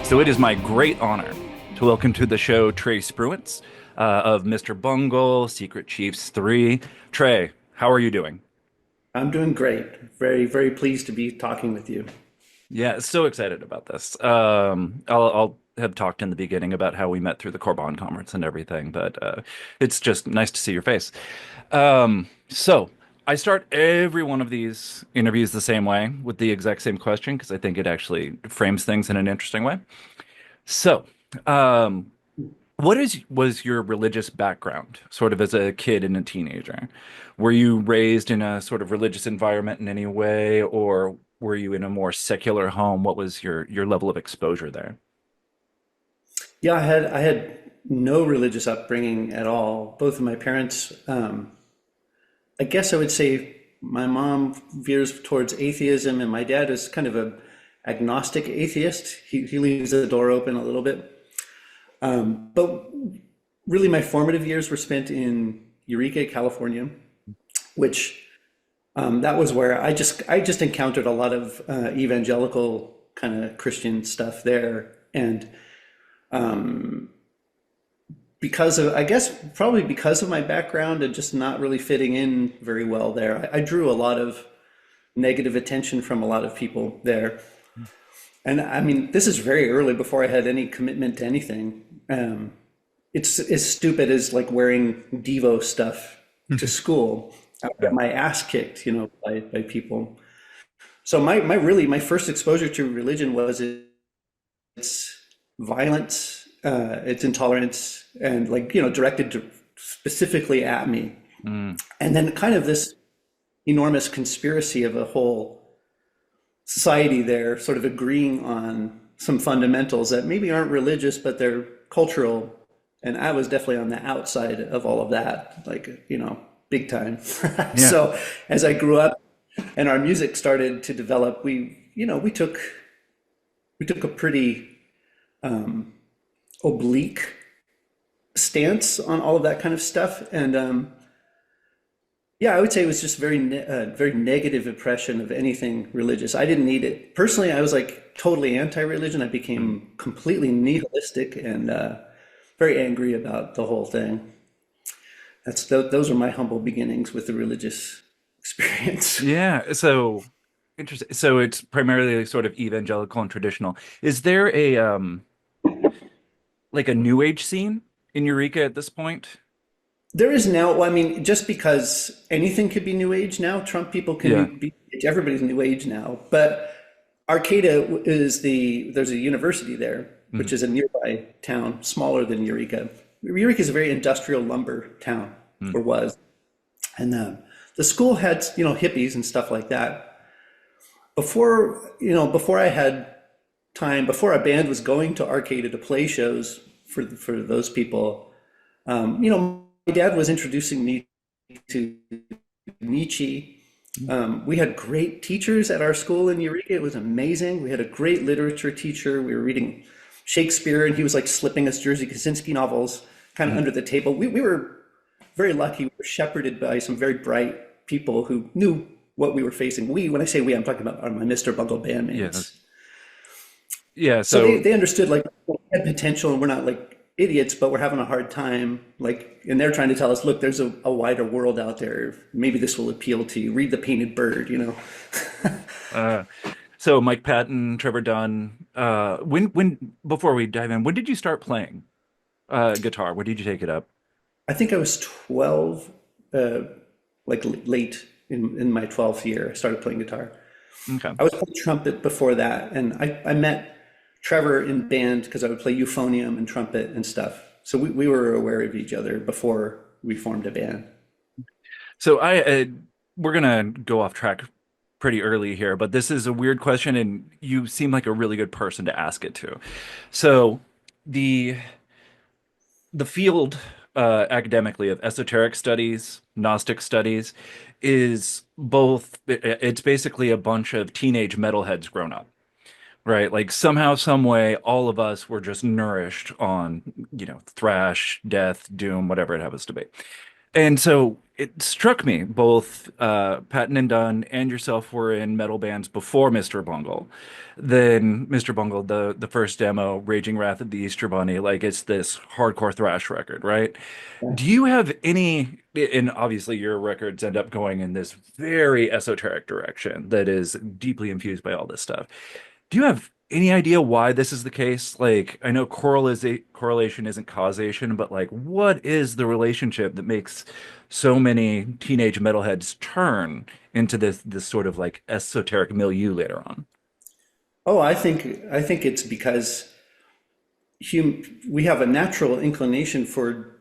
So it is my great honor to welcome to the show Trey Spruance of Mr. Bungle, Secret Chiefs 3. Trey, how are you doing? I'm doing great. Very, very pleased to be talking with you. Yeah, so excited about this. I'll have talked in the beginning about how we met through the Corbin conference and everything, but it's just nice to see your face. So I start every one of these interviews the same way with the exact same question because I think it actually frames things in an interesting way. So, um, was your religious background, sort of as a kid and a teenager? Were you raised in a sort of religious environment in any way, or were you in a more secular home? What was your level of exposure there? Yeah, I had no religious upbringing at all. Both of my parents, I guess I would say my mom veers towards atheism, and my dad is kind of a agnostic atheist. He leaves the door open a little bit. But really, my formative years were spent in Eureka, California, which that was where I just encountered a lot of evangelical kind of Christian stuff there, and because of, I guess, probably because of my background and just not really fitting in very well there, I drew a lot of negative attention from a lot of people there. And I mean, this is very early before I had any commitment to anything. It's as stupid as like wearing Devo stuff to school. I got Yeah. my ass kicked, by people. So my first exposure to religion was its violence, its intolerance, and directed specifically at me. Mm. And then kind of this enormous conspiracy of a whole society there, sort of agreeing on some fundamentals that maybe aren't religious, but they're cultural. And I was definitely on the outside of all of that, big time. Yeah. So as I grew up and our music started to develop, we took a pretty oblique stance on all of that kind of stuff. And yeah, I would say it was just very negative impression of anything religious. I didn't need it. Personally, I was like totally anti-religion. I Mm. became completely nihilistic and very angry about the whole thing. Those are my humble beginnings with the religious experience. Yeah. So interesting. So it's primarily sort of evangelical and traditional. Is there a like a new age scene in Eureka at this point? There is now, well, I mean, just because anything could be new age now, Trump people can Yeah. be, everybody's new age now. But Arcata there's a university there, Mm. which is a nearby town, smaller than Eureka. Eureka is a very industrial lumber town, Mm. or was. And the school had, hippies and stuff like that. Before I had time, before our band was going to Arcata to play shows for those people, my dad was introducing me to Nietzsche. We had great teachers at our school in Eureka. It was amazing. We had a great literature teacher. We were reading Shakespeare, and he was like slipping us Jerzy Kosinski novels kind of Mm. under the table. We were very lucky. We were shepherded by some very bright people who knew what we were facing. When I say we, I'm talking about my Mr. Bungle Yeah. bandmates. Yeah. So they, So they understood like we had potential and we're not like idiots, but we're having a hard time. And they're trying to tell us, look, there's a wider world out there. Maybe this will appeal to you. Read The Painted Bird. uh so Mike Patton, Trevor Dunn, when before we dive in, when did you start playing guitar? When did you take it up? I think I was 12, uh, like late in my 12th year, I started playing guitar. Okay. I was playing trumpet before that, and I met Trevor in band because I would play euphonium and trumpet and stuff. So we were aware of each other before we formed a band. So we're gonna go off track pretty early here, but this is a weird question, and you seem like a really good person to ask it to. So the the field academically of esoteric studies, Gnostic studies, is both, it's basically a bunch of teenage metalheads grown up, right? Like somehow, some way, all of us were just nourished on, thrash, death, doom, whatever it happens to be. And so it struck me, both Patton and Dunn and yourself were in metal bands before Mr. Bungle. Then Mr. Bungle, the first demo, Raging Wrath of the Easter Bunny, like it's this hardcore thrash record, right? Do you have any, and obviously your records end up going in this very esoteric direction that is deeply infused by all this stuff. Do you have any idea why this is the case? Like, I know correlation isn't causation, but like, what is the relationship that makes so many teenage metalheads turn into this sort of like esoteric milieu later on? Oh, I think it's because we have a natural inclination for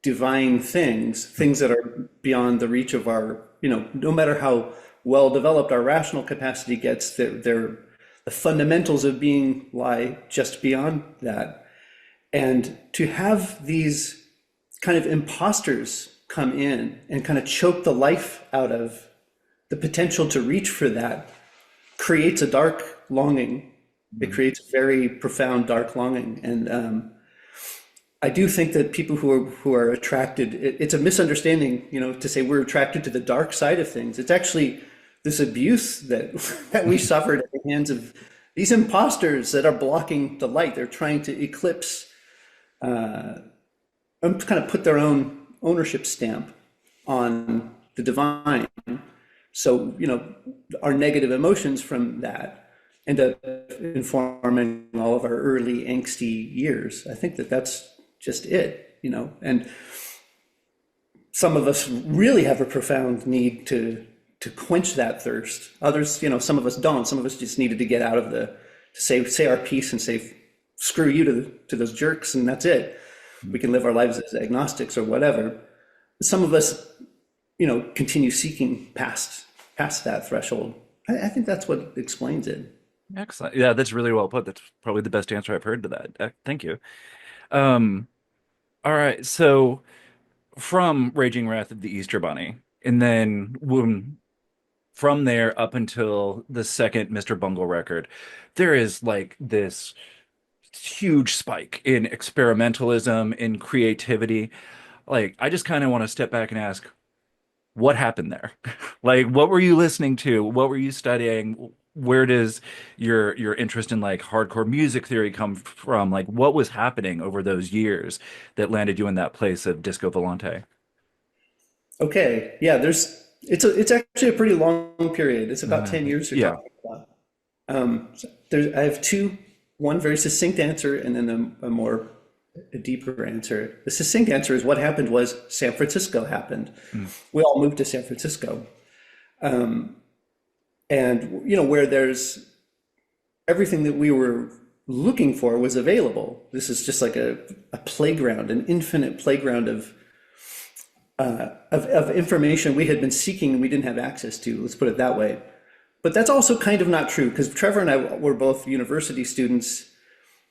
divine things, things that are beyond the reach of our, no matter how well developed our rational capacity gets, the fundamentals of being lie just beyond that. And to have these kind of imposters come in and kind of choke the life out of the potential to reach for that creates a dark longing. It Mhm. creates a very profound dark longing. And I do think that people who are attracted, it's a misunderstanding, to say we're attracted to the dark side of things. It's actually this abuse that that we suffered at the hands of these imposters that are blocking the light. They're trying to eclipse and kind of put their own ownership stamp on the divine. So, our negative emotions from that end up informing all of our early angsty years. I think that that's just it. And some of us really have a profound need to quench that thirst. Others, some of us don't. Some of us just needed to get out of to say our piece and say, screw you to those jerks, and that's it. We can live our lives as agnostics or whatever. Some of us, continue seeking past that threshold. I think that's what explains it. Excellent. Yeah, that's really well put. That's probably the best answer I've heard to that. Thank you. Um, all right. So from Raging Wrath of the Easter Bunny, and then from there up until the second Mr. Bungle record, there is like this huge spike in experimentalism, in creativity. Like, I just kind of want to step back and ask, what happened there? Like, what were you listening to? What were you studying? Where does your interest in like hardcore music theory come from? Like, what was happening over those years that landed you in that place of disco volante? Okay, yeah, it's actually a pretty long period. It's about 10 years you're Yeah. talking about. I have one very succinct answer and then a deeper answer. The succinct answer is what happened was San Francisco happened. Mm, We all moved to San Francisco. And, where there's everything that we were looking for was available. This is just like a playground, an infinite playground of information we had been seeking and we didn't have access to. Let's put it that way. But that's also kind of not true because Trevor and I were both university students.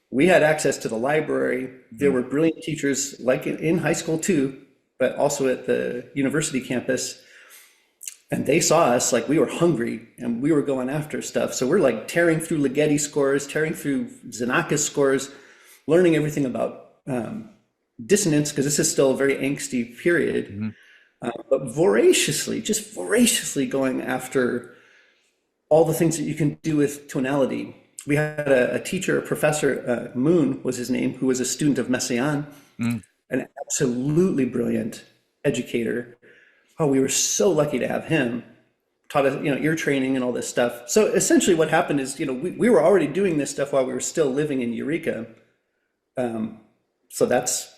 We had access to the library. There mm, were brilliant teachers, like in high school too, but also at the university campus. And they saw us like we were hungry and we were going after stuff. So we're like tearing through Ligeti scores, tearing through Xenakis scores, learning everything about dissonance, because this is still a very angsty period, mm, but just voraciously going after all the things that you can do with tonality. We had a teacher, a professor, Moon was his name, who was a student of Messiaen, mm. an absolutely brilliant educator. Oh, we were so lucky to have him. Taught us, ear training and all this stuff. So essentially, what happened is, we were already doing this stuff while we were still living in Eureka. So that's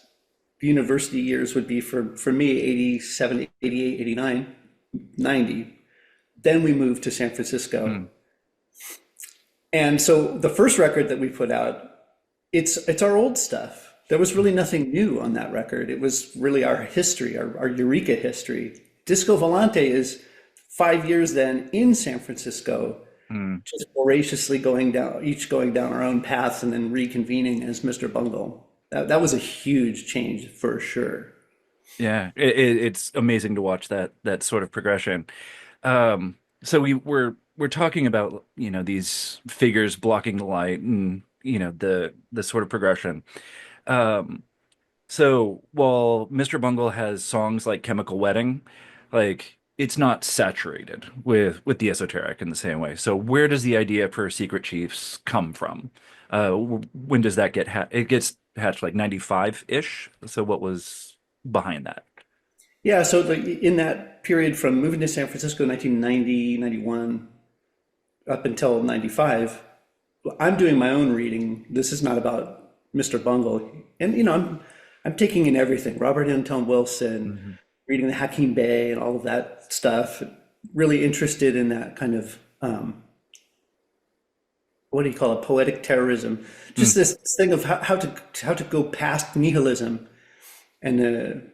university years would be for me 87, 88, 89, 90. Then we moved to San Francisco. Mm. And so the first record that we put out, it's our old stuff. There was really nothing new on that record. It was really our history, our Eureka history. Disco Volante is 5 years then in San Francisco, Mm. just voraciously each going down our own paths and then reconvening as Mr. Bungle. That was a huge change for sure. Yeah, it's amazing to watch that sort of progression. So we're talking about, these figures blocking the light and, the sort of progression. Um, So while Mr. Bungle has songs like Chemical Wedding, like it's not saturated with the esoteric in the same way. So where does the idea for Secret Chiefs come from? When does that get it gets hatched like 95-ish? So what was behind that? Yeah, so in that period from moving to San Francisco 1990, 91, up until 95, I'm doing my own reading. This is not about Mr. Bungle. And I'm taking in everything. Robert Anton Wilson, Hmm. reading the Hakim Bey and all of that stuff. Really interested in that kind of what do you call it, poetic terrorism. Just this thing of how to go past nihilism and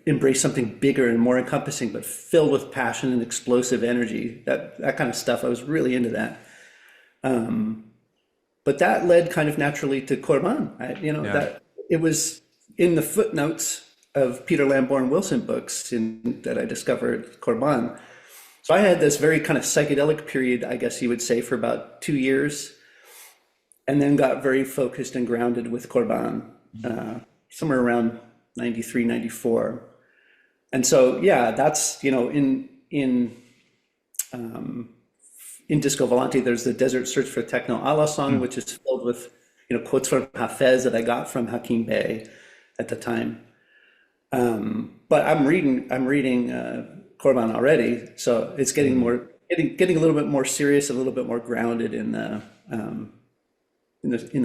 embrace something bigger and more encompassing, but filled with passion and explosive energy. That kind of stuff. I was really into that. But that led kind of naturally to Corban. Yeah. That it was in the footnotes of Peter Lamborn Wilson books that I discovered Corban. So I had this very kind of psychedelic period, I guess you would say, for about 2 years, and then got very focused and grounded with Corban somewhere around 93, 94. And so, yeah, that's, in Disco Volante, there's the Desert Search for Techno Allah song, Mm. which is filled with, quotes from Hafez that I got from Hakim Bey at the time. But I'm reading Korban already, so it's getting Mhm. more, getting a little bit more serious, a little bit more grounded in the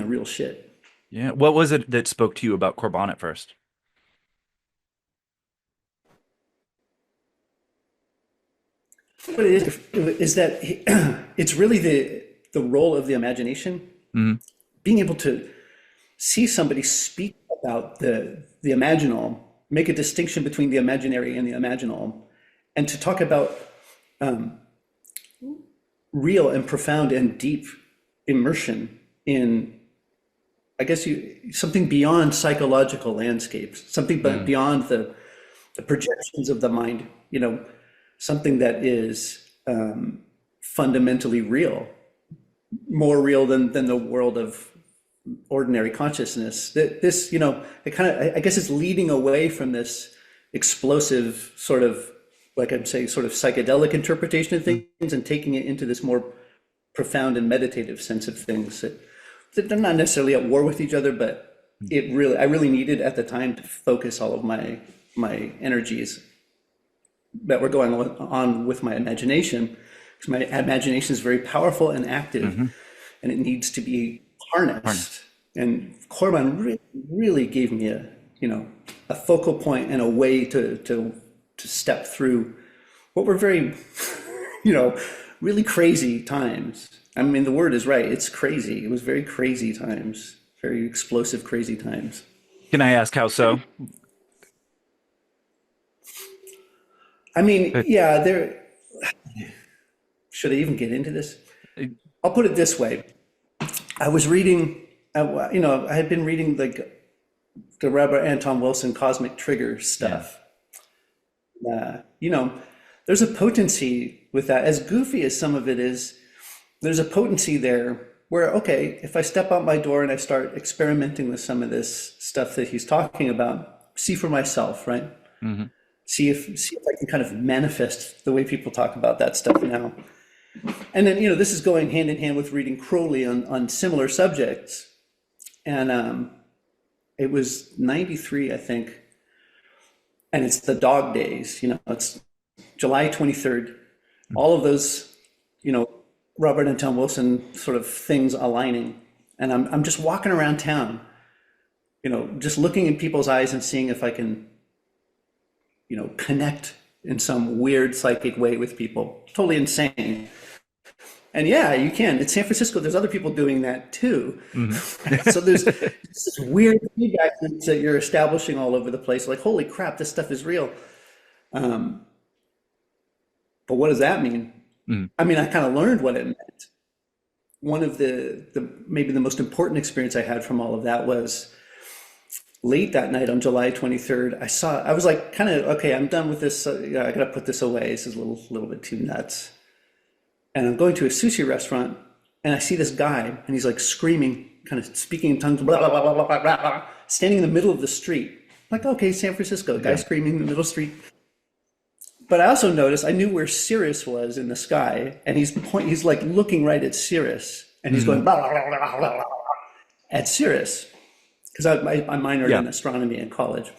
real shit. Yeah. What was it that spoke to you about Corbin at first? What it is that it's really the role of the imagination, Hmm. being able to see somebody speak about the imaginal, make a distinction between the imaginary and the imaginal, and to talk about real and profound and deep immersion in, I guess something beyond psychological landscapes, something but Mm. beyond the projections of the mind, something that is fundamentally real, more real than the world of ordinary consciousness. That this, it kind of, I guess it's leading away from this explosive sort of, like I'm saying, sort of psychedelic interpretation of Mm. things and taking it into this more profound and meditative sense of things that they're not necessarily at war with each other, but I really needed at the time to focus all of my energies that were going on with my imagination, because my imagination is very powerful and active, Hmm. and it needs to be Harness. harnessed. And Corban really gave me a focal point and a way to step through what were very, you know, really crazy times. I mean, the word is right. It's crazy. It was very crazy times, very explosive, crazy times. Can I ask how so? I mean, Uh, yeah, should I even get into this? uh, I'll put it this way. I was reading, I had been reading like the Robert Anton Wilson cosmic trigger yeah. stuff. Uh, you know, there's a potency with that. As goofy as some of it is, there's a potency there where, okay, if I step out my door and I start experimenting with some of this stuff that he's talking about, see for myself, right? Hmm. See if I can kind of manifest the way people talk about that stuff now. And then, this is going hand in hand with reading Crowley on similar subjects. And it was 93, I think. And it's the dog days, it's July 23rd. All of those, you know, Robert and Tom Wilson sort of things aligning. And I'm just walking around town, just looking in people's eyes and seeing if I can, connect in some weird psychic way with people. Totally insane. And yeah, you can. In San Francisco, there's other people doing that too. Hmm. So there's this weird feedback that you're establishing all over the place. Like, holy crap, this stuff is real. But what does that mean? Mm. I mean, I kind of learned what it meant. One of the maybe the most important experience I had from all of that was late that night on July 23rd. I was like, kind of, okay, I'm done with this. Yeah, I gotta put this away. This is a little bit too nuts. And I'm going to a sushi restaurant, and I see this guy, and he's like screaming, kind of speaking in tongues, blah, blah, blah, blah, blah, blah, blah. standing in the middle of the street. Like, okay, San Francisco, guy Yeah. screaming in the middle of the street. But I also noticed I knew where Sirius was in the sky, and he's like looking right at Sirius, and he's Hmm. going blah, blah, blah, blah, blah, blah, at Sirius because I minored Yeah. in astronomy in college,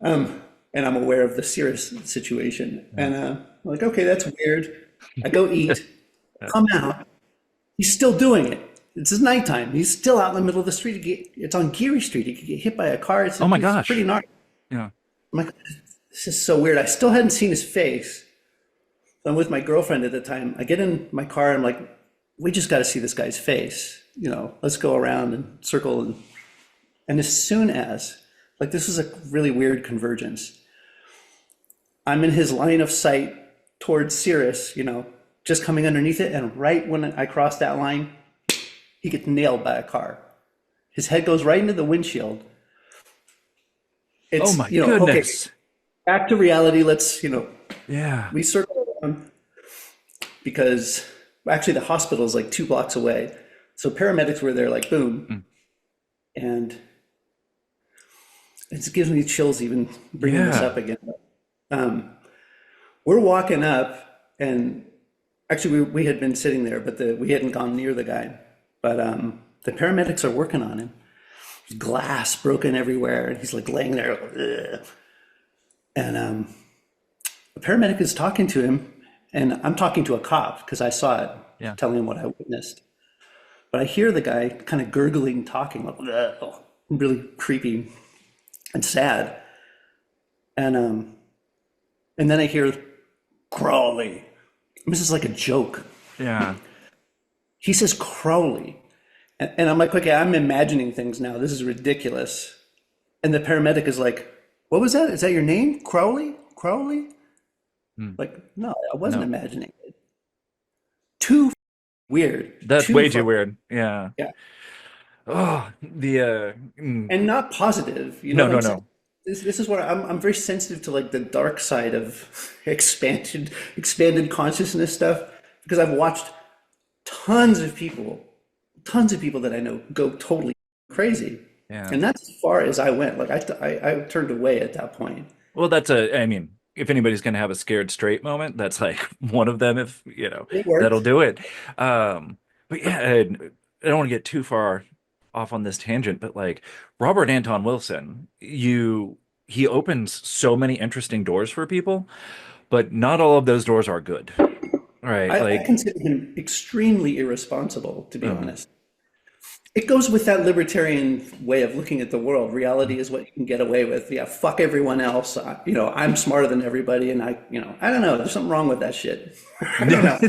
and I'm aware of the Sirius situation. Yeah. And I'm like, okay, that's weird. I go eat, Yeah. come out, he's still doing it. It's nighttime. He's still out in the middle of the street. It's on Geary Street. He could get hit by a car. Oh my It's pretty gosh. gnarly. Yeah. I'm like, this is so weird. I still hadn't seen his face. So I'm with my girlfriend at the time. I get in my car. I'm like, we just got to see this guy's face. Let's go around and circle. And as soon as, like, this is a really weird convergence. I'm in his line of sight towards Cirrus, just coming underneath it. And right when I cross that line, he gets nailed by a car. His head goes right into the windshield. Oh It's, my okay, goodness. back to reality. Let's, Yeah. we circle around because actually the hospital is like 2 blocks away. So paramedics were there, like, boom. Mm. And it gives me chills even bringing this Yeah. up again. Um, we're walking up, and actually we had been sitting there, but we hadn't gone near the guy. But the paramedics are working on him. Glass broken everywhere, and he's like laying there. Ugh. And a paramedic is talking to him, and I'm talking to a cop because I saw it, Yeah. telling him what I witnessed. But I hear the guy kind of gurgling, talking, like, "Ugh," really creepy and sad. And then I hear Crowley. This is like a joke. Yeah. He says Crowley. And I'm like, okay, I'm imagining things now. This is ridiculous. And the paramedic is like, what was that? Is that your name? Crowley? Crowley? Mm. Like, no, I wasn't No. imagining it. Too weird. That's Too way too far. weird. Yeah. Yeah. Oh, And not positive. You know no, what no, I'm saying? no. This is what I'm very sensitive to, like the dark side of expanded consciousness stuff, because I've watched tons of people, tons of people that I know go totally crazy. Yeah. And that's as far as I went. Like I turned away at that point. Well, I mean, if anybody's going to have a scared straight moment, that's like one of them, if, It that'll worked. do it. But yeah, I don't want to get too far off on this tangent, but like Robert Anton Wilson, he opens so many interesting doors for people, but not all of those doors are good, right? I Like, consider him extremely irresponsible, to be uh, honest. It goes with that libertarian way of looking at the world. Reality is what you can get away with. Yeah, fuck everyone else. I'm smarter than everybody, and I don't know. There's something wrong with that shit. I don't know.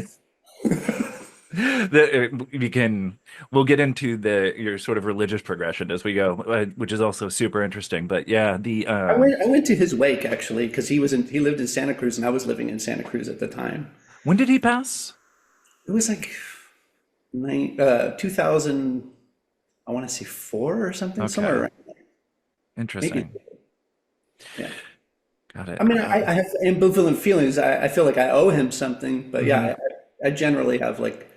we'll get into your sort of religious progression as we go, which is also super interesting. But yeah, I went to his wake actually because he lived in Santa Cruz and I was living in Santa Cruz at the time. when did he pass? It was like 2000, I want to say four or something, somewhere Okay, around there. Maybe. interesting. Yeah. Got it. I mean, I have ambivalent feelings. I feel like I owe him something, but Mhm. yeah, I generally have like,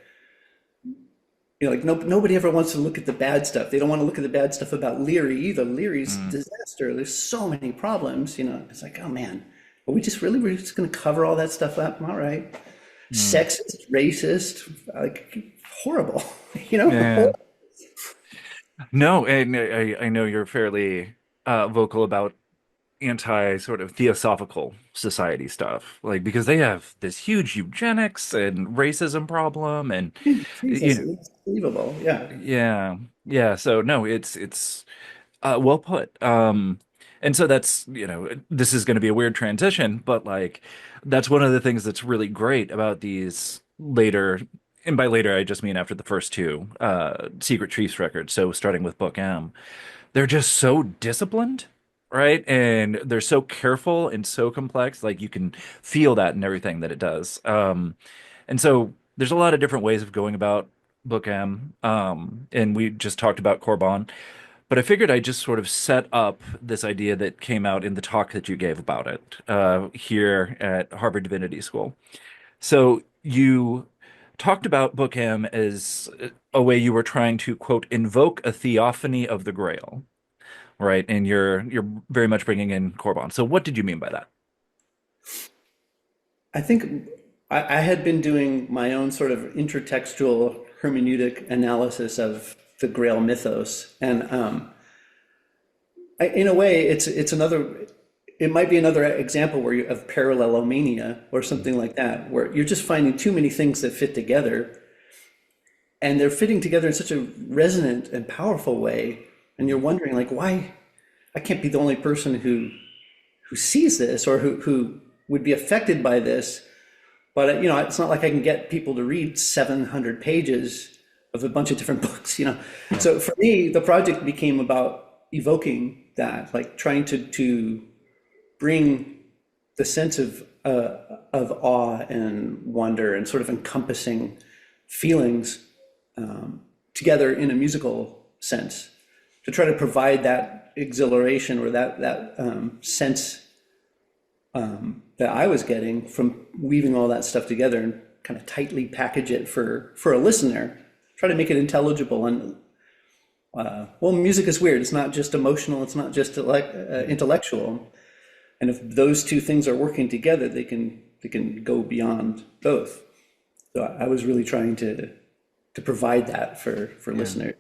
like nobody ever wants to look at the bad stuff. They don't want to look at the bad stuff about Leary either. Leary's Mm. disaster. There's so many problems. It's like, oh man, we're just going to cover all that stuff up. All right, Mm. sexist, racist, like horrible. Yeah. Horrible. No, and I know you're fairly vocal about anti sort of theosophical society stuff, like because they have this huge eugenics and racism problem, and you Jesus, know, it's unbelievable. Yeah. yeah, yeah. So no, it's well put. And so that's, this is going to be a weird transition, but like that's one of the things that's really great about these later, and by later I just mean after the first two Secret Chiefs records. So starting with Book M, they're just so disciplined, right? And they're so careful and so complex. Like you can feel that in everything that it does. And so there's a lot of different ways of going about Book M. And we just talked about Corban. But I figured I'd just sort of set up this idea that came out in the talk that you gave about it here at Harvard Divinity School. So you talked about Book M as a way you were trying to, quote, invoke a theophany of the Grail, right? And you're very much bringing in Corbin. So what did you mean by that? I think I had been doing my own sort of intertextual hermeneutic analysis of the Grail mythos, and in a way, it's another. It might be another example where you of parallelomania or something like that, where you're just finding too many things that fit together, and they're fitting together in such a resonant and powerful way, and you're wondering like, why I can't be the only person who sees this or who would be affected by this. But it's not like I can get people to read 700 pages of a bunch of different books. So for me, the project became about evoking that, like trying to bring the sense of awe and wonder and sort of encompassing feelings together in a musical sense, to try to provide that exhilaration or that sense that I was getting from weaving all that stuff together and kind of tightly package it for a listener, try to make it intelligible. And well, music is weird. It's not just emotional. It's not just like intellectual. And if those two things are working together, they can go beyond both. So I was really trying to provide that for Yeah. listeners.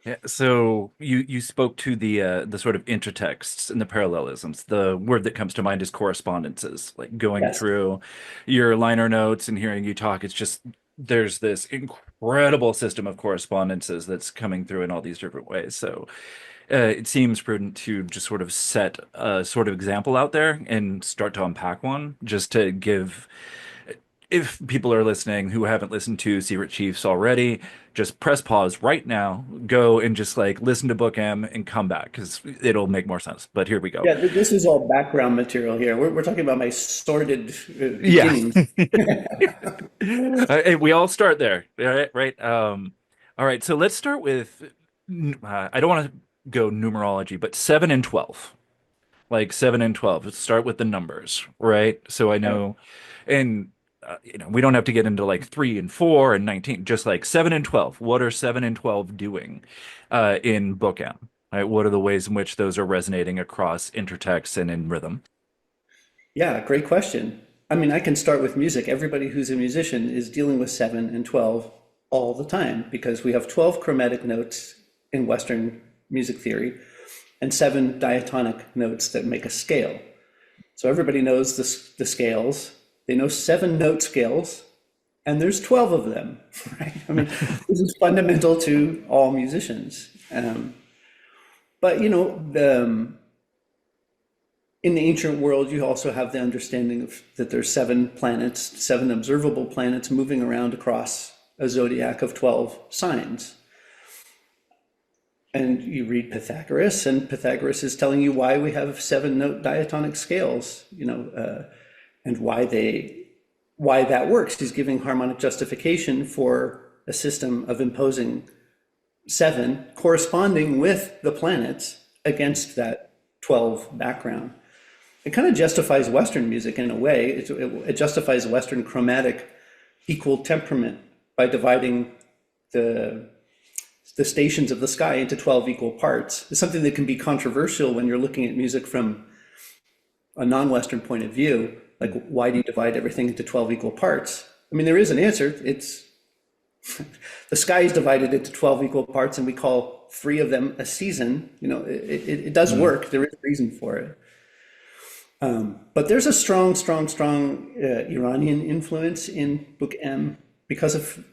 Yeah, so you spoke to the sort of intertexts and the parallelisms. The word that comes to mind is correspondences, like going Yes. through your liner notes and hearing you talk. It's just there's this incredible system of correspondences that's coming through in all these different ways. So it seems prudent to just sort of set a sort of example out there and start to unpack one, just to give if people are listening who haven't listened to Secret Chiefs already, just press pause right now, go and just like listen to Book M and come back because it'll make more sense. But here we go. Yeah, this is all background material here. We're talking about my sordid Yeah. beginnings. We all start there. All right, right. All right, so let's start with I don't want to go numerology, but 7 and 12. Like 7 and 12. Let's start with the numbers, right? So I Right. know, and we don't have to get into like 3 and 4 and 19, just like 7 and 12. What are 7 and 12 doing in Book M? Right? What are the ways in which those are resonating across intertext and in rhythm? Yeah, great question. I mean, I can start with music. Everybody who's a musician is dealing with 7 and 12 all the time because we have 12 chromatic notes in Western music theory and 7 diatonic notes that make a scale. So everybody knows the scales. They know 7 note scales, and there's 12 of them, right? I mean, this is fundamental to all musicians. But in the ancient world, you also have the understanding of that there's 7 planets, 7 observable planets moving around across a zodiac of 12 signs. And you read Pythagoras, and Pythagoras is telling you why we have 7 note diatonic scales, and why that works. He's giving harmonic justification for a system of imposing 7 corresponding with the planets against that 12 background. It kind of justifies Western music in a way. It justifies Western chromatic equal temperament by dividing the the stations of the sky into 12 equal parts. It's something that can be controversial when you're looking at music from a non-Western point of view. Like, why do you divide everything into 12 equal parts? I mean, there is an answer. It's the sky is divided into 12 equal parts, and we call 3 of them a season. It does work. There is a reason for it. But there's a strong Iranian influence in Book M because of,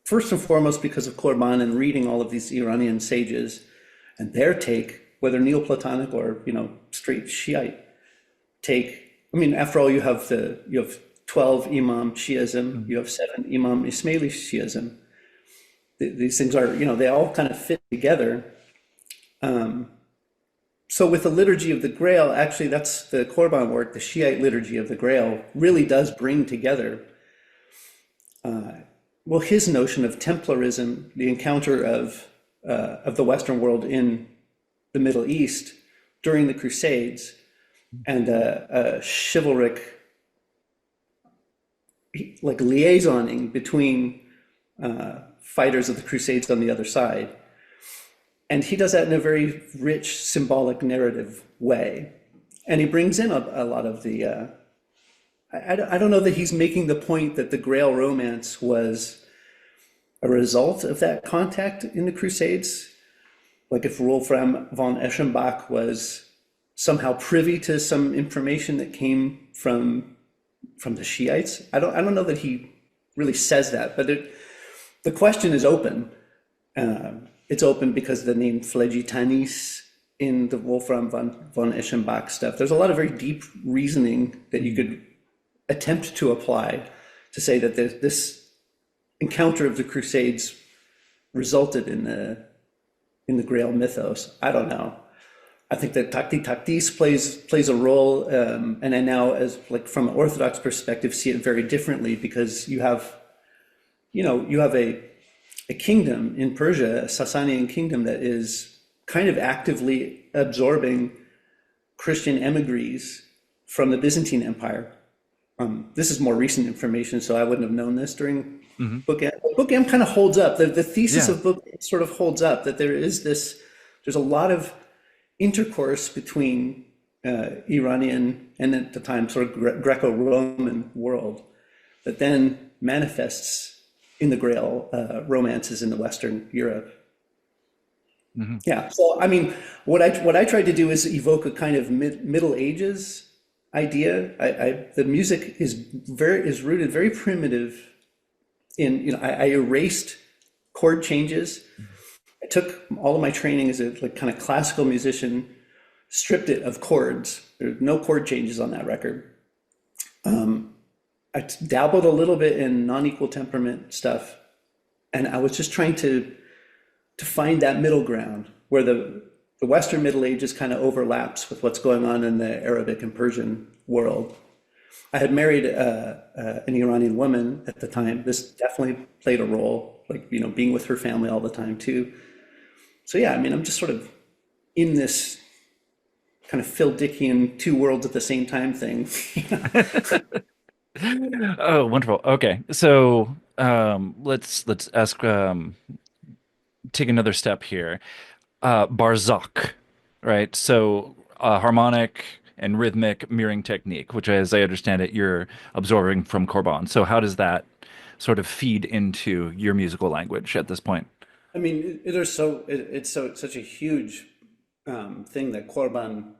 first and foremost, because of Corbin and reading all of these Iranian sages and their take, whether Neoplatonic or straight Shiite take. I mean, after all, you have 12 Imam Shiism, you have 7 Imam Ismaili Shiism. These things are, they all kind of fit together. So with the liturgy of the Grail, actually, that's the Corbin work. The Shiite liturgy of the Grail really does bring together, well, his notion of Templarism, the encounter of the Western world in the Middle East during the Crusades, and a chivalric, like, liaisoning between fighters of the Crusades on the other side. And he does that in a very rich, symbolic, narrative way. And he brings in a lot of the, I don't know that he's making the point that the Grail romance was a result of that contact in the Crusades. Like if Wolfram von Eschenbach was somehow privy to some information that came from the Shiites. I don't know that he really says that, but the question is open. It's open because the name Phlegitanis in the Wolfram von Eschenbach stuff, there's a lot of very deep reasoning that you could attempt to apply to say that this encounter of the Crusades resulted in the Grail mythos. I don't know. I think that Tactis plays a role, and I now, as like from an Orthodox perspective, see it very differently because you have a kingdom in Persia, a Sasanian kingdom that is kind of actively absorbing Christian emigres from the Byzantine Empire. This is more recent information, so I wouldn't have known this during Book M. Book M kind of holds up. The thesis Yeah. of Book M sort of holds up, that there's a lot of intercourse between Iranian and at the time sort of Greco-Roman world that then manifests in the Grail romances in the Western Europe. Yeah. So I mean, what I tried to do is evoke a kind of Middle Ages idea. The music is rooted very primitive in, I erased chord changes. I took all of my training as a like kind of classical musician, stripped it of chords. There's no chord changes on that record. I dabbled a little bit in non-equal temperament stuff, and I was just trying to find that middle ground where the Western Middle Ages kind of overlaps with what's going on in the Arabic and Persian world. I had married an Iranian woman at the time. This definitely played a role, like, being with her family all the time too. So yeah, I mean, I'm just sort of in this kind of Phil Dickian two worlds at the same time thing. Oh, wonderful. Okay. So, let's ask, take another step here. Barzak, right? So, harmonic and rhythmic mirroring technique, which, as I understand it, you're absorbing from Corban. So, how does that sort of feed into your musical language at this point? I mean, it's such a huge thing that Korban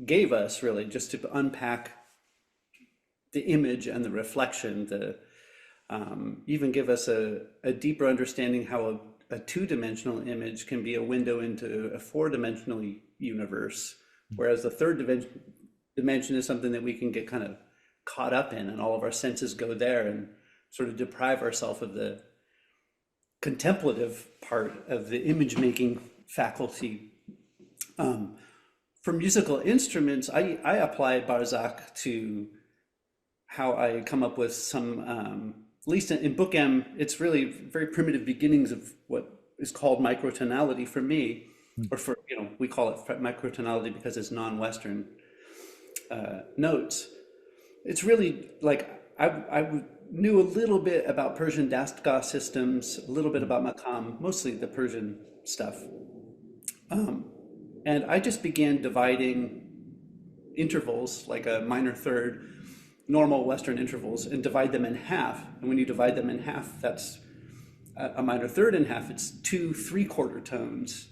gave us, really, just to unpack the image and the reflection, the even give us a deeper understanding how a two-dimensional image can be a window into a four-dimensional universe, whereas the third dimension is something that we can get kind of caught up in, and all of our senses go there and sort of deprive ourselves of the contemplative part of the image making faculty. For musical instruments, I apply Barzak to how I come up with some, at least in Book M, it's really very primitive beginnings of what is called microtonality for me, or for, we call it microtonality because it's non-Western notes. It's really like, I knew a little bit about Persian Dastgah systems, a little bit about Maqam, mostly the Persian stuff. And I just began dividing intervals, like a minor third, normal Western intervals, and divide them in half. And when you divide them in half, that's a minor third in half. It's 2 3/4 tones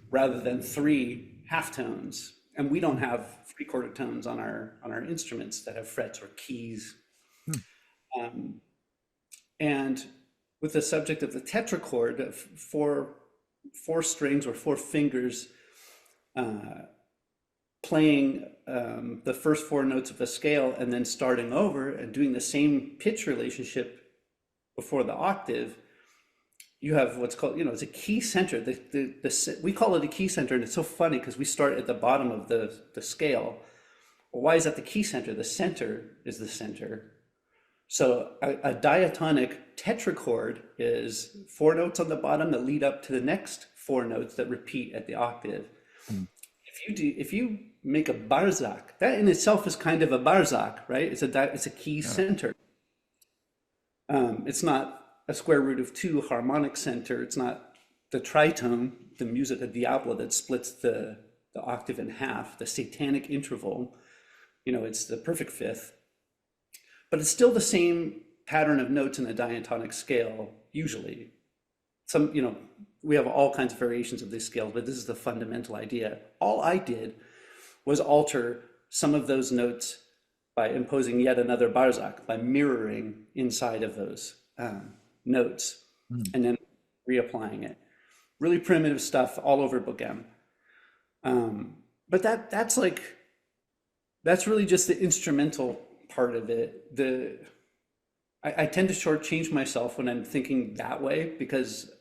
rather than 3 half tones. And we don't have 3/4 tones on our instruments that have frets or keys. And with the subject of the tetrachord, of four strings or 4 fingers playing the first 4 notes of the scale and then starting over and doing the same pitch relationship before the octave, you have what's called, it's a key center. We call it a key center, and it's so funny because we start at the bottom of the scale. Well, why is that the key center? The center is the center. So a diatonic tetrachord is 4 notes on the bottom that lead up to the next 4 notes that repeat at the octave. If you make a barzak, that in itself is kind of a barzak, right? It's a key center. It's not a square root of 2 harmonic center. It's not the tritone, the musica diabla that splits the octave in half, the satanic interval, it's the perfect fifth, but it's still the same pattern of notes in a diatonic scale, usually. We have all kinds of variations of this scale, but this is the fundamental idea. All I did was alter some of those notes by imposing yet another barzak, by mirroring inside of those notes, and then reapplying it. Really primitive stuff all over Book M. But that's really just the instrumental part of it. I tend to shortchange myself when I'm thinking that way, because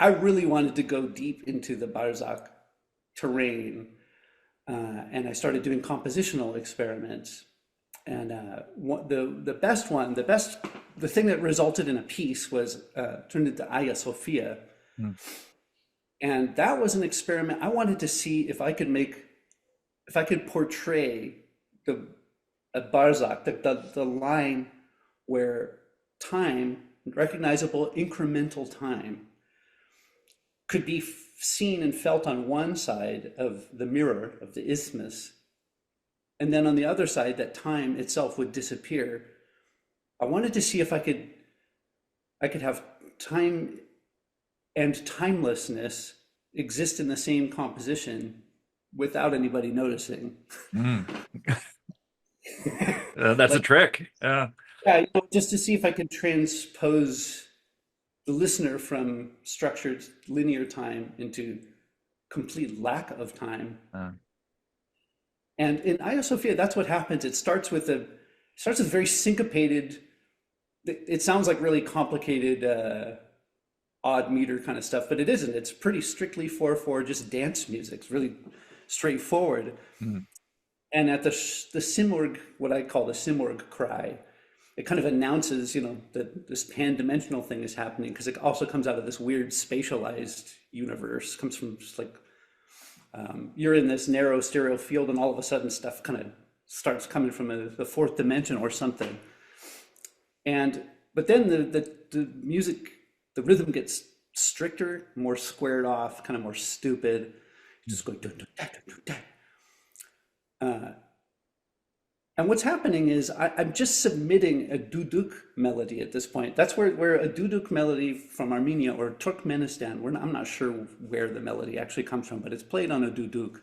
I really wanted to go deep into the barzak terrain, and I started doing compositional experiments. And the thing that resulted in a piece was turned into Hagia Sophia. And that was an experiment. I wanted to see if I could portray a barzak, the line where time, recognizable incremental time, could be seen and felt on one side of the mirror of the isthmus, and then on the other side, that time itself would disappear. I wanted to see if I could have time and timelessness exist in the same composition without anybody noticing. That's a trick. Yeah, just to see if I could transpose the listener from structured linear time into complete lack of time. And in Hagia Sophia, that's what happens. It starts with very syncopated. It sounds like really complicated, odd meter kind of stuff, but it isn't. It's pretty strictly 4/4, just dance music. It's really straightforward. And at the Simurg, what I call the Simurg cry, it kind of announces, that this pan-dimensional thing is happening, because it also comes out of this weird spatialized universe. Comes from just like you're in this narrow stereo field, and all of a sudden stuff kind of starts coming from the fourth dimension or something. But then the music, the rhythm gets stricter, more squared off, kind of more stupid, just going dun, dun, dun, dun, dun, dun. And what's happening is I'm just submitting a duduk melody at this point. That's where a duduk melody from Armenia or Turkmenistan, I'm not sure where the melody actually comes from, but it's played on a duduk.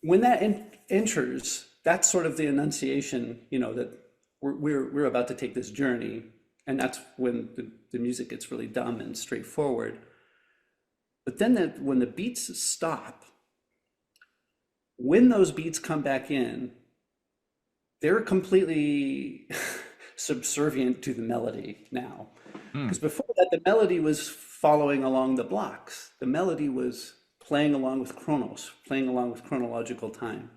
When that enters, that's sort of the enunciation, that we're about to take this journey. And that's when the music gets really dumb and straightforward. But then when the beats stop, when those beats come back in, they're completely subservient to the melody now. Because before that, the melody was following along the blocks. The melody was playing along with Kronos, playing along with chronological time.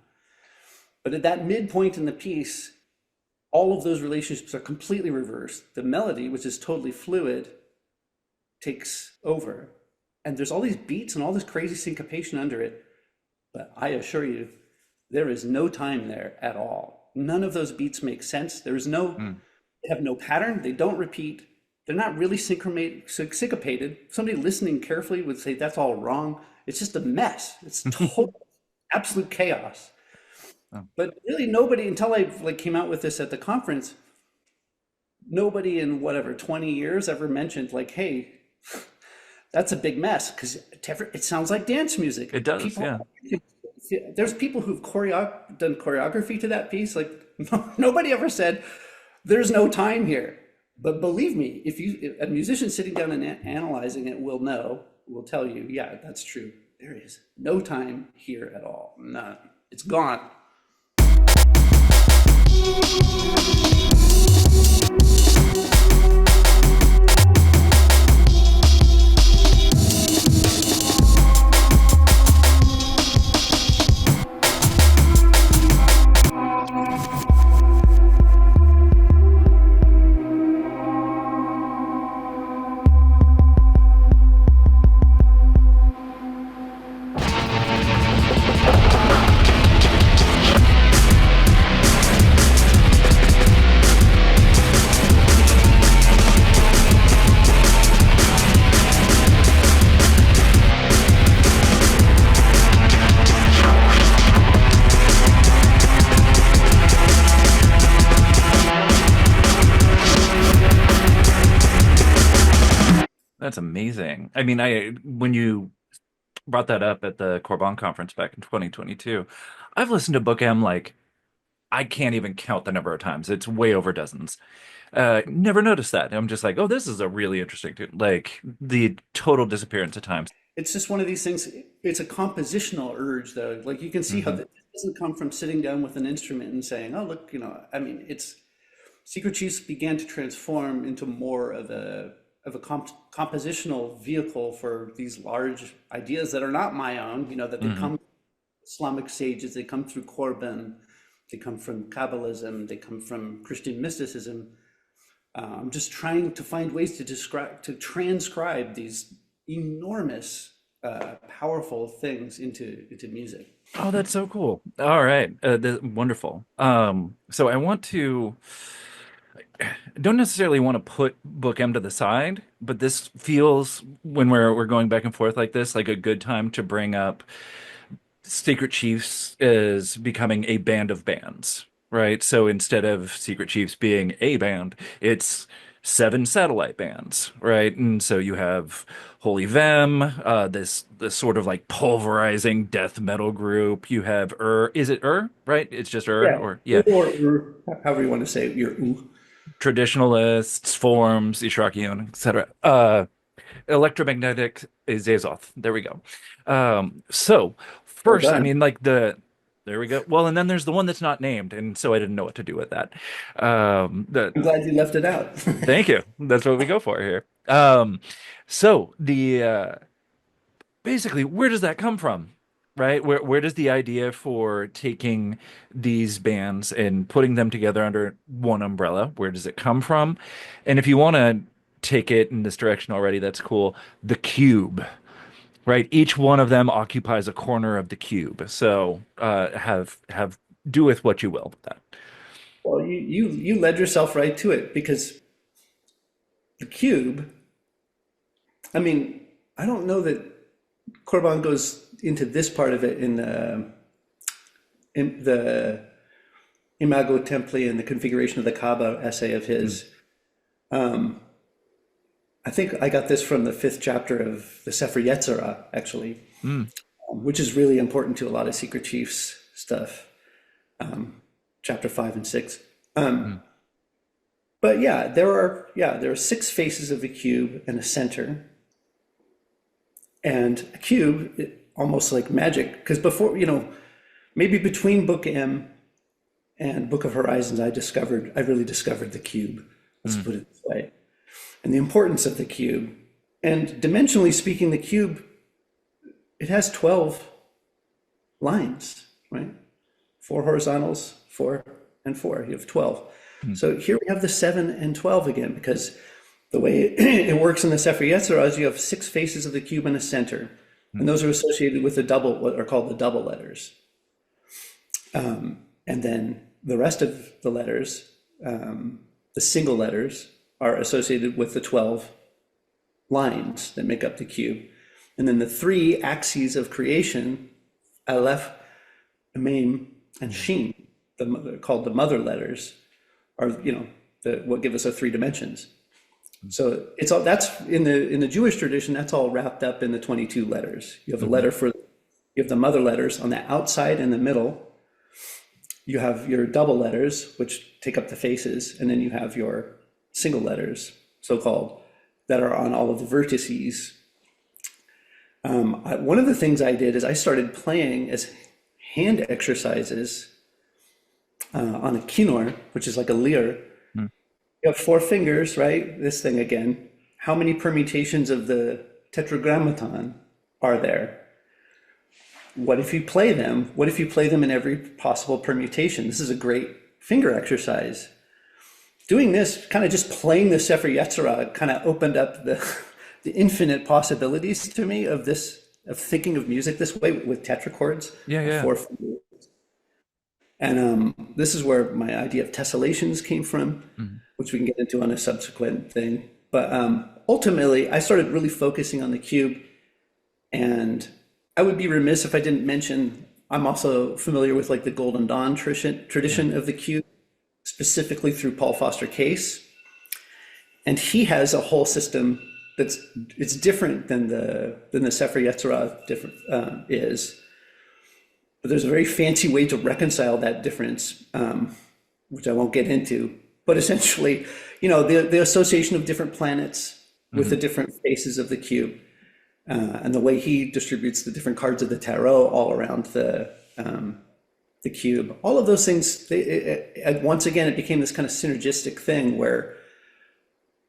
But at that midpoint in the piece, all of those relationships are completely reversed. The melody, which is totally fluid, takes over. And there's all these beats and all this crazy syncopation under it. But I assure you, there is no time there at all. None of those beats make sense. They have no pattern. They don't repeat. They're not really syncopated. Somebody listening carefully would say that's all wrong. It's just a mess. It's total, absolute chaos. But really nobody, until I came out with this at the conference, nobody in 20 years ever mentioned hey, that's a big mess, because it sounds like dance music. It does, yeah. There's people who've done choreography to that piece. Nobody ever said, there's no time here. But believe me, if a musician sitting down and analyzing it will tell you, yeah, that's true. There is no time here at all. None. It's gone. That's amazing. I mean, I when you brought that up at the Corbin conference back in 2022, I've listened to Book M like I can't even count the number of times. It's way over dozens. Never noticed that. I'm just like, oh, this is a really interesting tune. Like the total disappearance of time. It's just one of these things. It's a compositional urge, though. Like you can see how Hmm. this doesn't come from sitting down with an instrument and saying, "Oh, look, I mean, it's Secret Chiefs began to transform into more of a compositional vehicle for these large ideas that are not my own. That they Hmm. come Islamic sages, they come through Corbin, they come from Kabbalism, they come from Christian mysticism. I'm just trying to find ways to transcribe these enormous, powerful things into music. Oh, that's so cool. All right. Wonderful. So I want to, don't necessarily want to put Book M to the side, but this feels when we're going back and forth like this, like a good time to bring up Secret Chiefs is becoming a band of bands, right? So instead of Secret Chiefs being a band, it's seven satellite bands, right? And so you have Holy Vem, this sort of like pulverizing death metal group. You have is it right? It's just Yeah, or yeah, or however you want to say it, your ooh. traditionalists, forms, Ishrakiyon, etc. Electromagnetic is Azoth. There we go. So Well first, I done. mean, there we go. Well, and then there's the one that's not named, and so I didn't know what to do with that. The I'm glad you left it out. Thank you. That's what we go for here. So the basically, where does that come from? Right? Where does the idea for taking these bands and putting them together under one umbrella, where does it come from? And if you want to take it in this direction already, that's cool. The cube, right? Each one of them occupies a corner of the cube. So have do with what you will with that. Well, you led yourself right to it because the cube. I mean, I don't know that Corban goes into this part of it in the Imago Templi and the configuration of the Kaaba essay of Mm, his. I think I got this from the fifth chapter of the Sefer Yetzirah, actually, mm, which is really important to a lot of Secret Chiefs stuff, chapter 5 and 6. mm, But there are six faces of the cube and a center, and a cube, almost like magic, because before, maybe between Book M and Book of Horizons, I really discovered the cube. Let's mm, put it this way, and the importance of the cube. And dimensionally speaking, the cube, it has 12 lines, right? Four horizontals, four and four. You have 12. mm, So here we have the 7 and 12 again, because the way it works in the Sefer Yetzirah is you have six faces of the cube and a center. And mm, those are associated with what are called the double letters. And then the rest of the letters, the single letters, are associated with the 12 lines that make up the cube. And then the three axes of creation, Aleph, Mem, and Shin, called the mother letters, are what give us our three dimensions. So it's all that's in the Jewish tradition. That's all wrapped up in the 22 letters. You have a mhm, letter for you have the mother letters on the outside and the middle. You have your double letters, which take up the faces, and then you have your single letters, so-called, that are on all of the vertices. One of the things I did is I started playing as hand exercises on a kinnor, which is like a lyre. mm. You have four fingers, right? This thing again. How many permutations of the tetragrammaton are there? What if you play them? What if you play them in every possible permutation? This is a great finger exercise. Doing this, kind of just playing the Sefer Yetzirah, kind of opened up the infinite possibilities to me of thinking of music this way with tetrachords Yeah, of yeah. four fingers. And this is where my idea of tessellations came from, Mm, which we can get into on a subsequent thing. But ultimately, I started really focusing on the cube. And I would be remiss if I didn't mention, I'm also familiar with like the Golden Dawn mm, tradition of the cube, specifically through Paul Foster Case. And he has a whole system that's it's different than the Sefer Yetzirah different is. But there's a very fancy way to reconcile that difference, which I won't get into. But essentially, the association of different planets with the Hmm. different faces of the cube, and the way he distributes the different cards of the tarot all around the cube. All of those things, once again, it became this kind of synergistic thing where,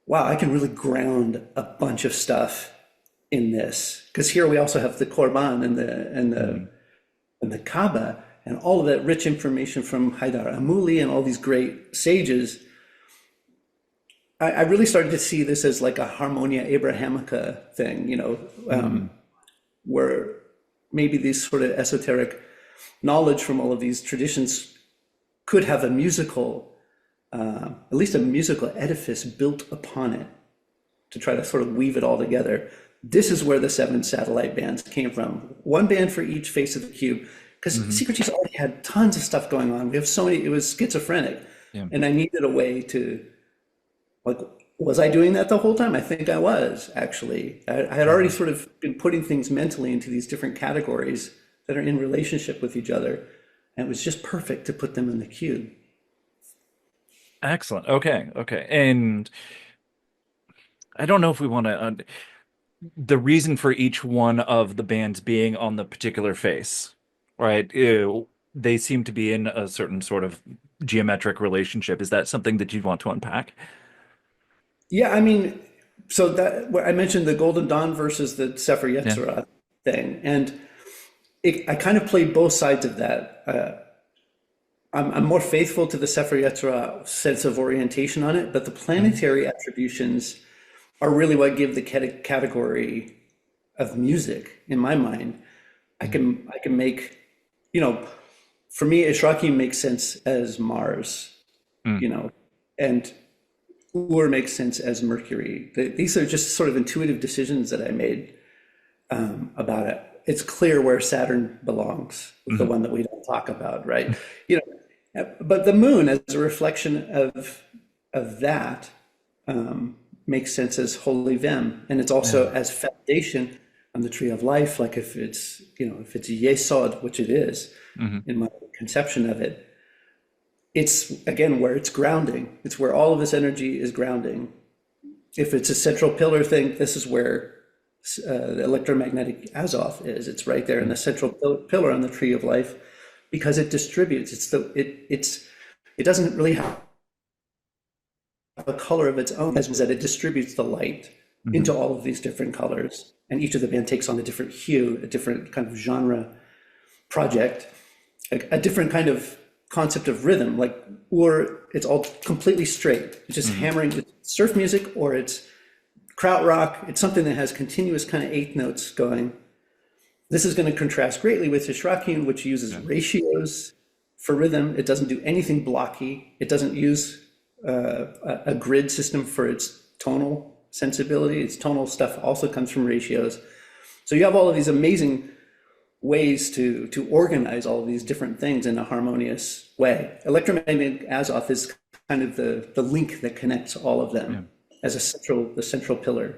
wow, I can really ground a bunch of stuff in this. Because here we also have the Korban and the Kaaba and all of that rich information from Haidar Amuli and all these great sages. I really started to see this as like a Harmonia Abrahamica thing, Hmm. where maybe these sort of esoteric knowledge from all of these traditions could have a musical, at least a musical edifice built upon it to try to sort of weave it all together. This is where the seven satellite bands came from. One band for each face of the cube, because Hmm. Secret Chiefs already had tons of stuff going on. We have so many, it was schizophrenic. Yeah. And I needed a way to, like, was I doing that the whole time? I think I was, actually. I had already Hmm. sort of been putting things mentally into these different categories that are in relationship with each other. And it was just perfect to put them in the cube. Excellent. Okay. Okay. And I don't know if we want to, the reason for each one of the bands being on the particular face, right? They seem to be in a certain sort of geometric relationship. Is that something that you'd want to unpack? Yeah, I mean, so that where I mentioned the Golden Dawn versus the Sefer Yeah. Yetzirah thing, and I kind of played both sides of that. I'm more faithful to the Sefer Yetzirah sense of orientation on it, but the Hmm. planetary attributions are really what give the category of music in my mind. I can make, you know, for me, Ishraki makes sense as Mars, Hmm. you know, and Ur makes sense as Mercury. These are just sort of intuitive decisions that I made about it. It's clear where Saturn belongs, the Hmm. one that we don't talk about, right? You but the moon as a reflection of that makes sense as holy vem, and it's Yeah. also as foundation on the tree of life. Like if it's yesod, which it is Hmm. in my conception of it, it's again where it's grounding. It's where all of this energy is grounding. If it's a central pillar thing, this is where the electromagnetic Azoth is. It's right there in the central pillar on the tree of life because it distributes. It doesn't really have a color of its own, as that it distributes the light Hmm. into all of these different colors, and each of the band takes on a different hue, a different kind of genre project, a different kind of concept of rhythm. Like, or it's all completely straight. It's just Hmm. hammering with surf music, or it's krautrock. It's something that has continuous kind of eighth notes going. This is going to contrast greatly with Hishrakian, which uses Yeah. ratios for rhythm. It doesn't do anything blocky. It doesn't use a grid system for its tonal sensibility. Its tonal stuff also comes from ratios. So you have all of these amazing ways to organize all of these different things in a harmonious way. Electromagnetic Azoth is kind of the link that connects all of Yeah. them as the central pillar.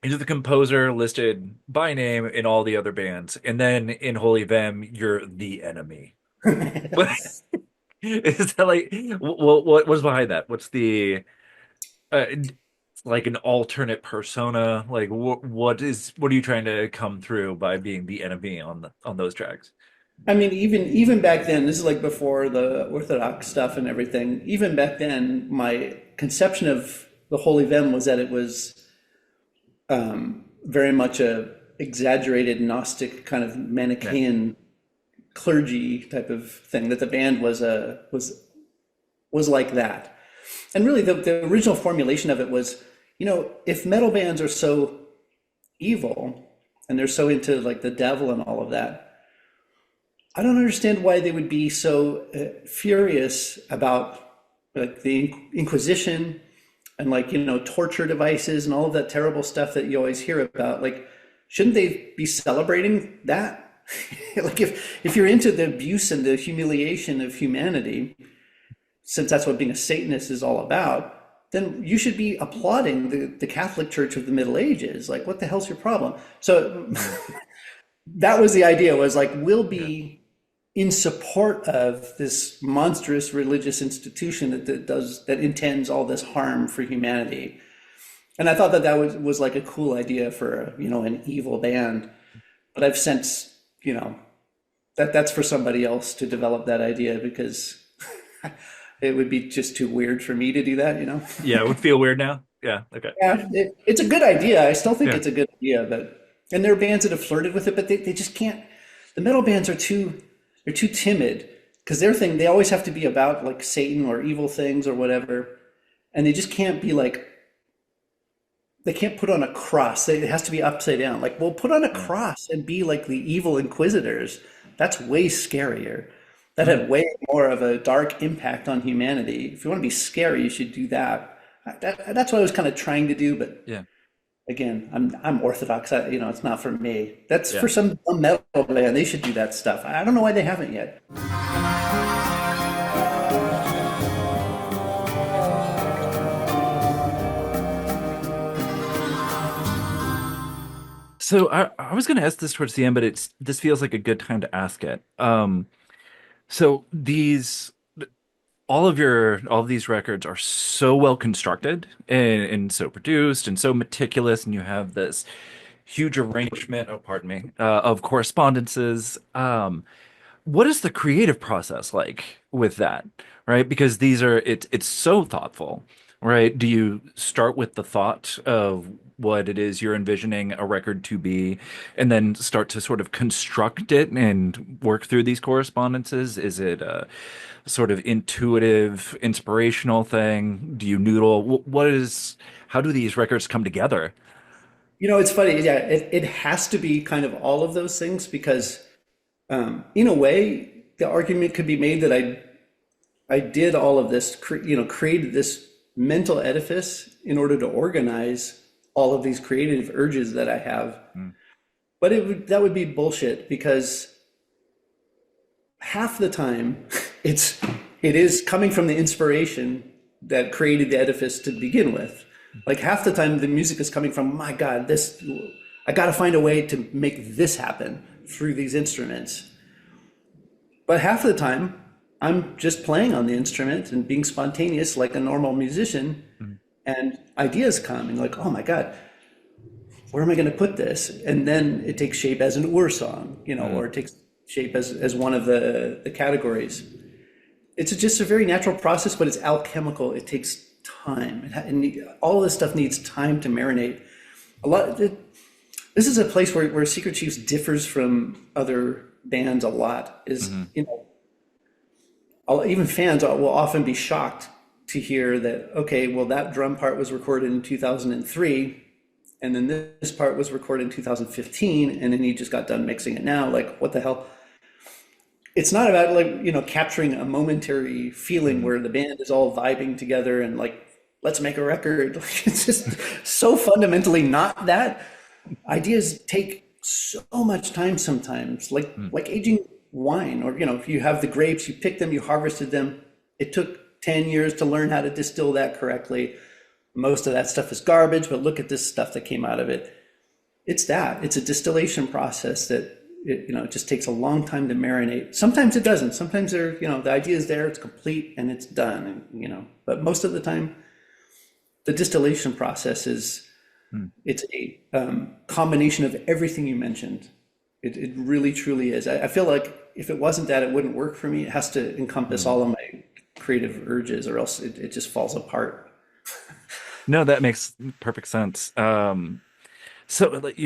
You're the composer listed by name in all the other bands, and then in Holy Vem, you're the enemy. What is that like? What was behind that? What's the uh, like an alternate persona? Like what are you trying to come through by being the enemy on on those tracks? I mean, even back then, this is like before the Orthodox stuff and everything. Even back then, my conception of the Holy Vem was that it was very much a exaggerated Gnostic kind of Yeah. Manichaean clergy type of thing. That the band was like that. And really, the original formulation of it was, if metal bands are so evil and they're so into like the devil and all of that, I don't understand why they would be so furious about like the Inquisition and like torture devices and all of that terrible stuff that you always hear about. Like, shouldn't they be celebrating that? Like, if you're into the abuse and the humiliation of humanity, since that's what being a Satanist is all about, then you should be applauding the Catholic Church of the Middle Ages. Like, what the hell's your problem? So Mhm. that was the idea, was like, we'll Yeah. be in support of this monstrous religious institution that intends all this harm for humanity. And I thought that was like a cool idea for, an evil band. But I've since, that's for somebody else to develop that idea, because it would be just too weird for me to do that. Yeah, it would feel weird now. Yeah. Okay. Yeah, it's a good idea. I still think Yeah. it's a good idea, and there are bands that have flirted with it, but they just can't. The metal bands they're too timid, because their thing, they always have to be about like Satan or evil things or whatever, and they just can't be like, they can't put on a cross. It has to be upside down. Like, well, put on a Yeah. cross and be like the evil inquisitors. That's way scarier. That Mm. had way more of a dark impact on humanity. If you want to be scary, you should do that. That's what I was kind of trying to do, but Yeah. again, I'm Orthodox. It's not for me. That's Yeah. for some dumb metal band. They should do that stuff. I don't know why they haven't yet. So I was going to ask this towards the end, but this feels like a good time to ask it. So these all of these records are so well constructed and so produced and so meticulous, and you have this huge arrangement, oh pardon me, of correspondences. What is the creative process like with that, right? Because it's so thoughtful, right? Do you start with the thought of what it is you're envisioning a record to be, and then start to sort of construct it and work through these correspondences? Is it a sort of intuitive, inspirational thing? Do you noodle? How do these records come together? It's funny. Yeah, it has to be kind of all of those things, because in a way, the argument could be made that I did all of this, created this mental edifice in order to organize all of these creative urges that I have. Mm, But that would be bullshit, because half the time it is coming from the inspiration that created the edifice to begin with. Like, half the time the music is coming from, my God, this, I got to find a way to make this happen through these instruments. But half the time I'm just playing on the instrument and being spontaneous like a normal musician, mm, and ideas come, and like, oh my God, where am I going to put this? And then it takes shape as an Ur song, mm, or it takes shape as one of the categories. It's just a very natural process, but it's alchemical. It takes time. All this stuff needs time to marinate. This is a place where Secret Chiefs differs from other bands a lot. mhm, Even fans will often be shocked to hear that, okay, well, that drum part was recorded in 2003, and then this part was recorded in 2015, and then he just got done mixing it now. Like, what the hell? It's not about, like, capturing a momentary feeling mm, where the band is all vibing together and like, let's make a record. It's just so fundamentally not that. Ideas take so much time sometimes, like mm, aging wine, or if you have the grapes, you pick them, you harvested them. It took 10 years to learn how to distill that correctly. Most of that stuff is garbage, but look at this stuff that came out of it. It's a distillation process that it just takes a long time to marinate. Sometimes it doesn't. Sometimes the idea is there, it's complete, and it's done. But most of the time, the distillation process mm, it's a combination of everything you mentioned. It really truly is. I feel like if it wasn't that, it wouldn't work for me. It has to encompass mm. all of my creative urges, or else it just falls apart. No, that makes perfect sense. So like,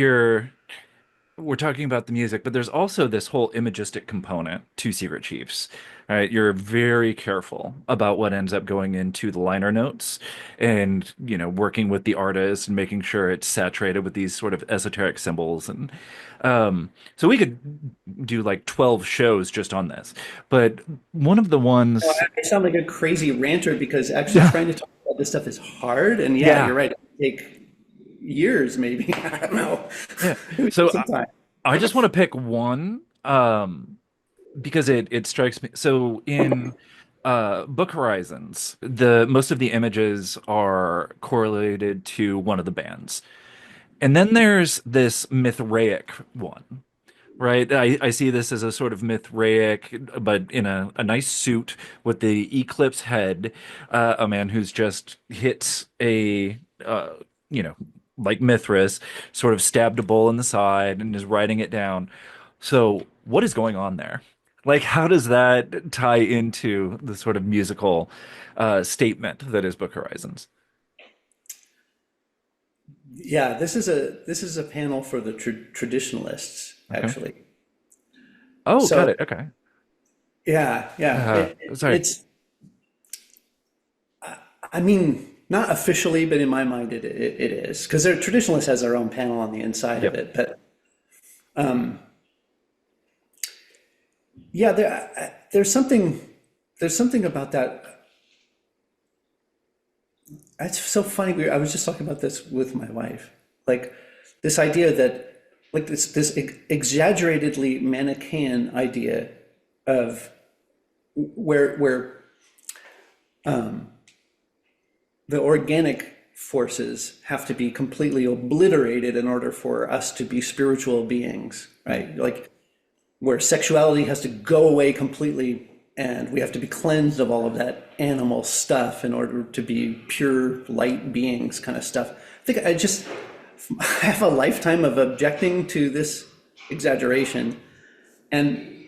we're talking about the music, but there's also this whole imagistic component to Secret Chiefs, right? You're very careful about what ends up going into the liner notes, and working with the artist and making sure it's saturated with these sort of esoteric symbols. And so we could do like 12 shows just on this, but one of the Oh, ones, I sound like a crazy ranter, because actually yeah, trying to talk about this stuff is hard. And yeah, yeah, you're right. It would take years, maybe. I don't know. yeah. It would take So some time. I just want to pick one, because it strikes me. So in Book Horizons. The most of the images are correlated to one of the bands. And then there's this Mithraic one, right? I see this as a sort of Mithraic, but in a nice suit with the eclipse head, a man who's just hits you know, like Mithras, sort of stabbed a bull in the side and is writing it down. So, what is going on there? Like, how does that tie into the sort of musical statement that is Book Horizons? Yeah, this is a panel for the traditionalists, Okay. actually. Oh, got So it. Okay. yeah, yeah, Sorry. it's. I mean, not officially, but in my mind, it is because their traditionalist has their own panel on the inside of Yep. it. But yeah, there's something about that. It's so funny. I was just talking about this with my wife, like this idea that, like this exaggeratedly Manichaean idea of where the organic forces have to be completely obliterated in order for us to be spiritual beings, Mm, right? Like where sexuality has to go away completely and we have to be cleansed of all of that animal stuff in order to be pure light beings kind of stuff. I think I have a lifetime of objecting to this exaggeration. And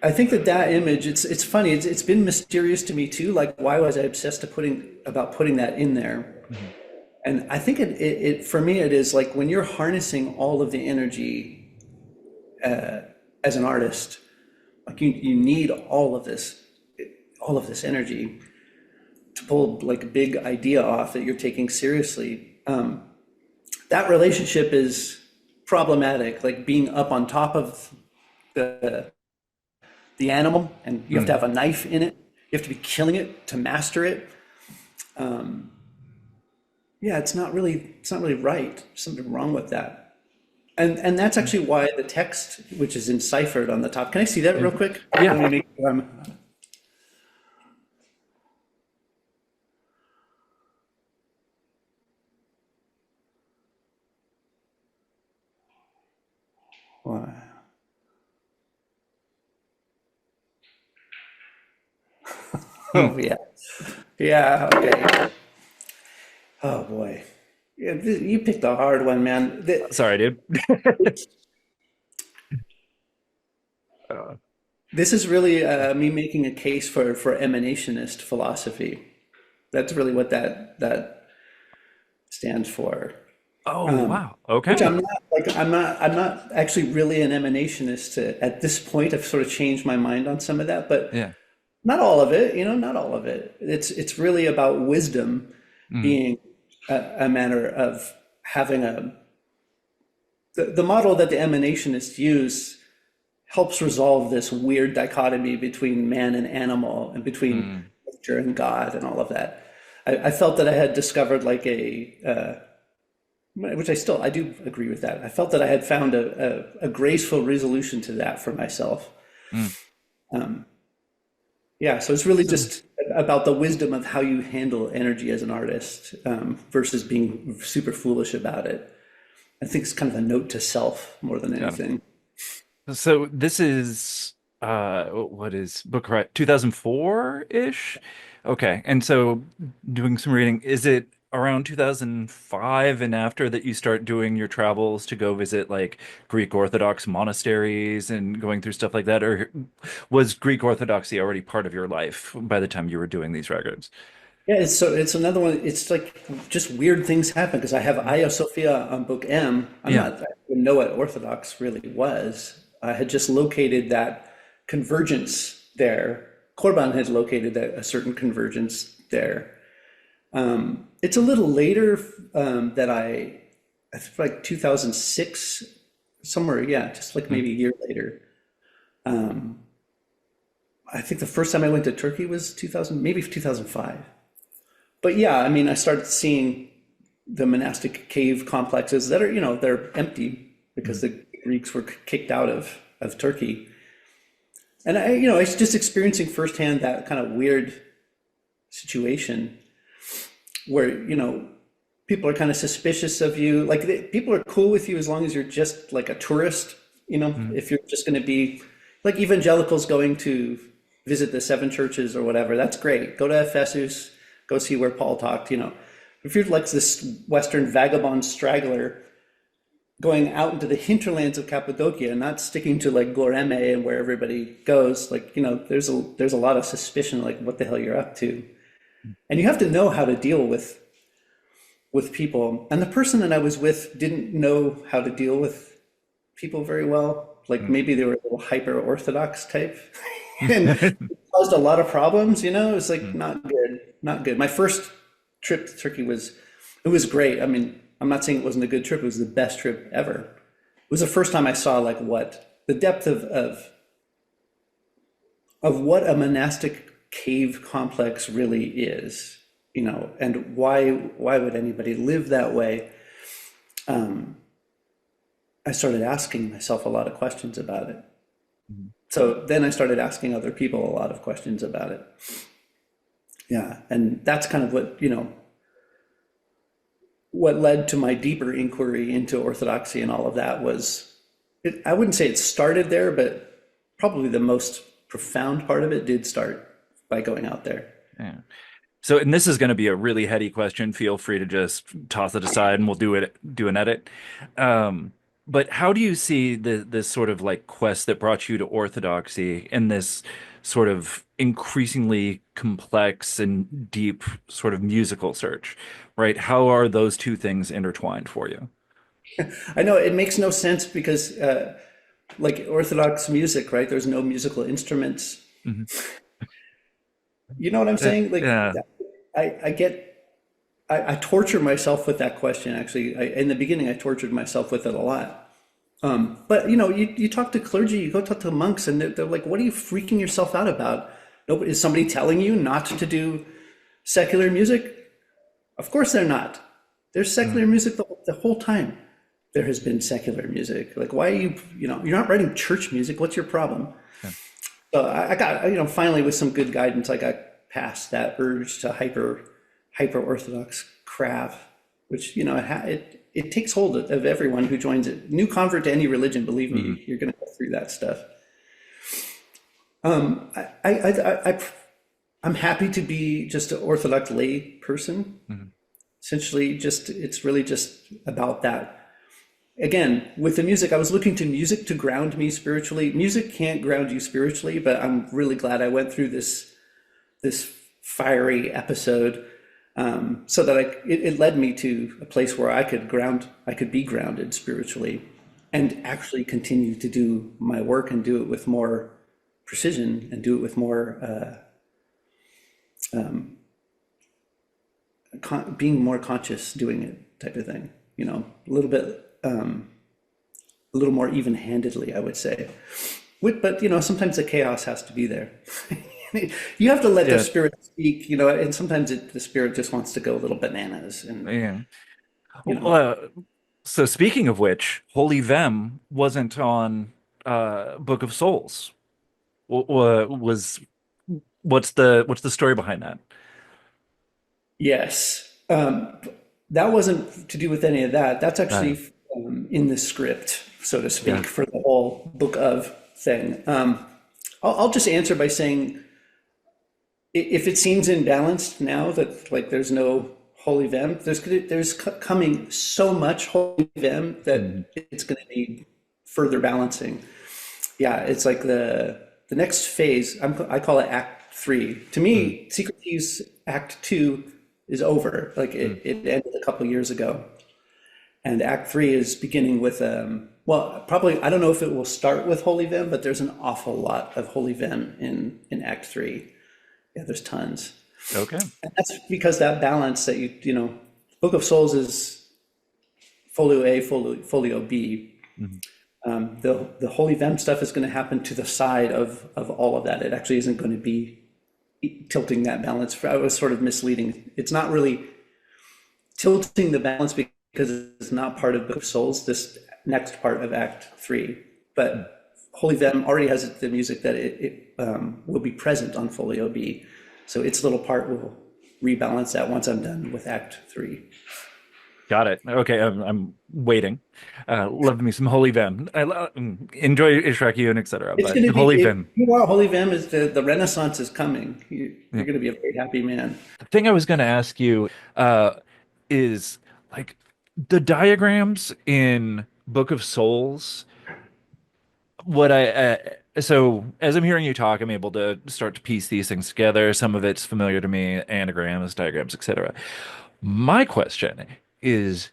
I think that image, it's funny. It's been mysterious to me too. Like, why was I obsessed about putting that in there? mhm, And I think it for me, it is like when you're harnessing all of the energy as an artist, like you need all of this energy to pull like a big idea off that you're taking seriously. That relationship is problematic. Like being up on top of the animal, and you have to mm. have a knife in it. You have to be killing it to master it. Yeah, it's not really right. There's something wrong with that. And that's actually why the text, which is enciphered on the top. Can I see that real quick? Yeah. Let me make sure Hmm. Oh yeah, yeah. Okay. Oh boy, yeah, you picked a hard one, man. Sorry, dude. Uh, This is really me making a case for emanationist philosophy. That's really what that stands for. oh, wow. Which Okay. I'm not actually really an emanationist at this point. I've sort of changed my mind on some of that, but Yeah. not all of it, not all of it. It's really about wisdom Mm, being a matter of having the model that the emanationists use helps resolve this weird dichotomy between man and animal and between mm, nature and God and all of that. I felt that I had discovered like which I do agree with that. I felt that I had found a graceful resolution to that for myself. mm. Yeah, so it's really So, just about the wisdom of how you handle energy as an artist versus being super foolish about it. I think it's kind of a note to self more than got anything. So this is what is book right 2004-ish? Okay. And so doing some reading, is it around 2005 and after that you start doing your travels to go visit like Greek Orthodox monasteries and going through stuff like that? Or was Greek Orthodoxy already part of your life by the time you were doing these records? Yeah, it's another one. It's like just weird things happen because I have Aya Sophia on book M. Yeah. I didn't know what Orthodox really was. I had just located that convergence there. Corban had located a certain convergence there. It's a little later that I think like 2006, somewhere, yeah, just like Mm, maybe a year later. I think the first time I went to Turkey was 2000, maybe 2005. But yeah, I mean, I started seeing the monastic cave complexes that are, they're empty because mm, the Greeks were kicked out of Turkey. And I was just experiencing firsthand that kind of weird situation where, people are kind of suspicious of you. Like people are cool with you as long as you're just like a tourist. Mm, If you're just going to be like evangelicals going to visit the seven churches or whatever, that's great. Go to Ephesus, go see where Paul talked. If you're like this Western vagabond straggler going out into the hinterlands of Cappadocia and not sticking to like Goreme and where everybody goes, like, there's a lot of suspicion, like what the hell you're up to. And you have to know how to deal with people. And the person that I was with didn't know how to deal with people very well. Like mm. maybe they were a little hyper Orthodox type and it caused a lot of problems, It was like Mm. not good, not good. My first trip to Turkey it was great. I mean, I'm not saying it wasn't a good trip, it was the best trip ever. It was the first time I saw like what the depth of what a monastic cave complex really is, and why would anybody live that way? I started asking myself a lot of questions about it. Mm. So then I started asking other people a lot of questions about it. Yeah, and that's kind of what led to my deeper inquiry into orthodoxy and all of that was I wouldn't say it started there, but probably the most profound part of it did start by going out there. Yeah. So, and this is going to be a really heady question. Feel free to just toss it aside and we'll do an edit. Um, but how do you see this sort of like quest that brought you to orthodoxy and this sort of increasingly complex and deep sort of musical search, right? How are those two things intertwined for you? I know it makes no sense because like Orthodox music, right? There's no musical instruments. Mhm. You know what I'm saying? Like Yeah. I get I torture myself with that question. Actually, in the beginning, I tortured myself with it a lot. But you talk to clergy, you go talk to monks, and they're like, "What are you freaking yourself out about? Nobody is somebody telling you not to do secular music? Of course they're not. There's secular Mm. music the whole time. There has been secular music. Like, why are you're not writing church music. What's your problem?" Yeah. So I got, finally with some good guidance, I got past that urge to hyper orthodox craft, which it takes hold of everyone who joins it. New convert to any religion, believe Mhm. me, you're going to go through that stuff. I I'm happy to be just an Orthodox lay person. Mhm. Essentially, just it's really just about that. Again, with the music, I was looking to music to ground me spiritually. Music can't ground you spiritually, but I'm really glad I went through this fiery episode, so that it led me to a place where I could be grounded spiritually, and actually continue to do my work and do it with more precision and do it with more being more conscious doing it type of thing. A little bit, a little more even-handedly, I would say. But sometimes the chaos has to be there. You have to let the Yeah. spirit speak, and sometimes the spirit just wants to go a little bananas, and Yeah. you Well, know, so speaking of which, Holy Vem wasn't on Book of Souls. Was what's the story behind that? yes, that wasn't to do with any of that. That's Uh, actually in the script, so to yeah. speak, for the whole book of thing. I'll just answer by saying, if it seems imbalanced now that like there's no holy vem, there's coming so much holy vem Mhm. that it's going to need further balancing. Yeah, it's like the next phase. I call it Act Three. To Mhm. me, Secret Thieves Act Two is over. Like Mhm. it ended a couple years ago, and Act Three is beginning with well, probably I don't know if it will start with Holy Vem, but there's an awful lot of Holy Vem in Act Three. Yeah, there's tons. Okay. And that's because that balance that Book of Souls is folio A, folio B. Mhm. The Holy Vem stuff is going to happen to the side of all of that. It actually isn't going to be tilting that balance. I was sort of misleading. It's not really tilting the balance because it's not part of Book of Souls, this next part of Act Three. Mhm. But Holy Vem already has the music that will be present on Folio B. So its little part will rebalance that once I'm done with Act Three. Got it. Okay, I'm waiting. Love me some Holy Vim. Enjoy Ishrakiun, etc. It's But going to be, Holy if Vim. you are Holy Vem, is the Renaissance is coming. Yeah. You're going to be a very happy man. The thing I was going to ask you is like the diagrams in Book of Souls. What so as I'm hearing you talk, I'm able to start to piece these things together. Some of it's familiar to me, anagrams, diagrams, etc. My question is,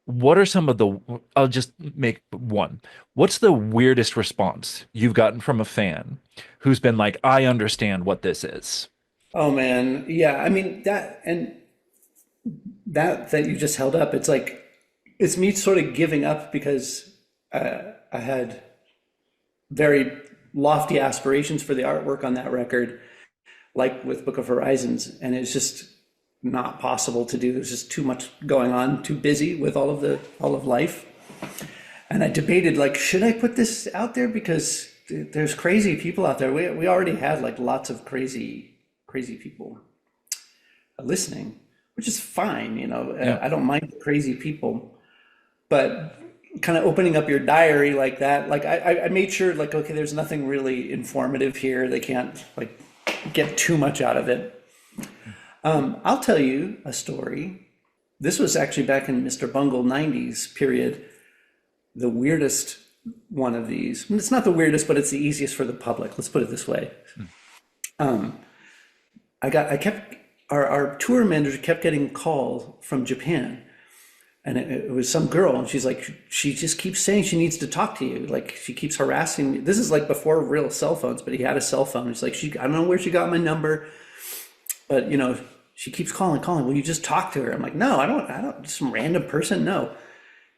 what are some of the, I'll just make one. What's the weirdest response you've gotten from a fan who's been like, I understand what this is? Oh man, yeah. I mean that and that you just held up. It's like it's me sort of giving up because I had very lofty aspirations for the artwork on that record, like with Book of Horizons, and it's just not possible to do. There's just too much going on, too busy with all of life. And I debated like, should I put this out there because there's crazy people out there. We already had like lots of crazy people listening, which is fine. Yeah. I don't mind crazy people, but kind of opening up your diary like that, like I made sure like, okay, there's nothing really informative here. They can't like get too much out of it. I'll tell you a story. This was actually back in Mr. Bungle 90s period. The weirdest one of these. It's not the weirdest, but it's the easiest for the public. Let's put it this way. I kept our tour manager kept getting calls from Japan, and it was some girl, and she's like, she just keeps saying she needs to talk to you. Like she keeps harassing me. This is like before real cell phones, but he had a cell phone. It's like I don't know where she got my number, but she keeps calling. Will you just talk to her? I'm like, no, I don't. Just some random person, no.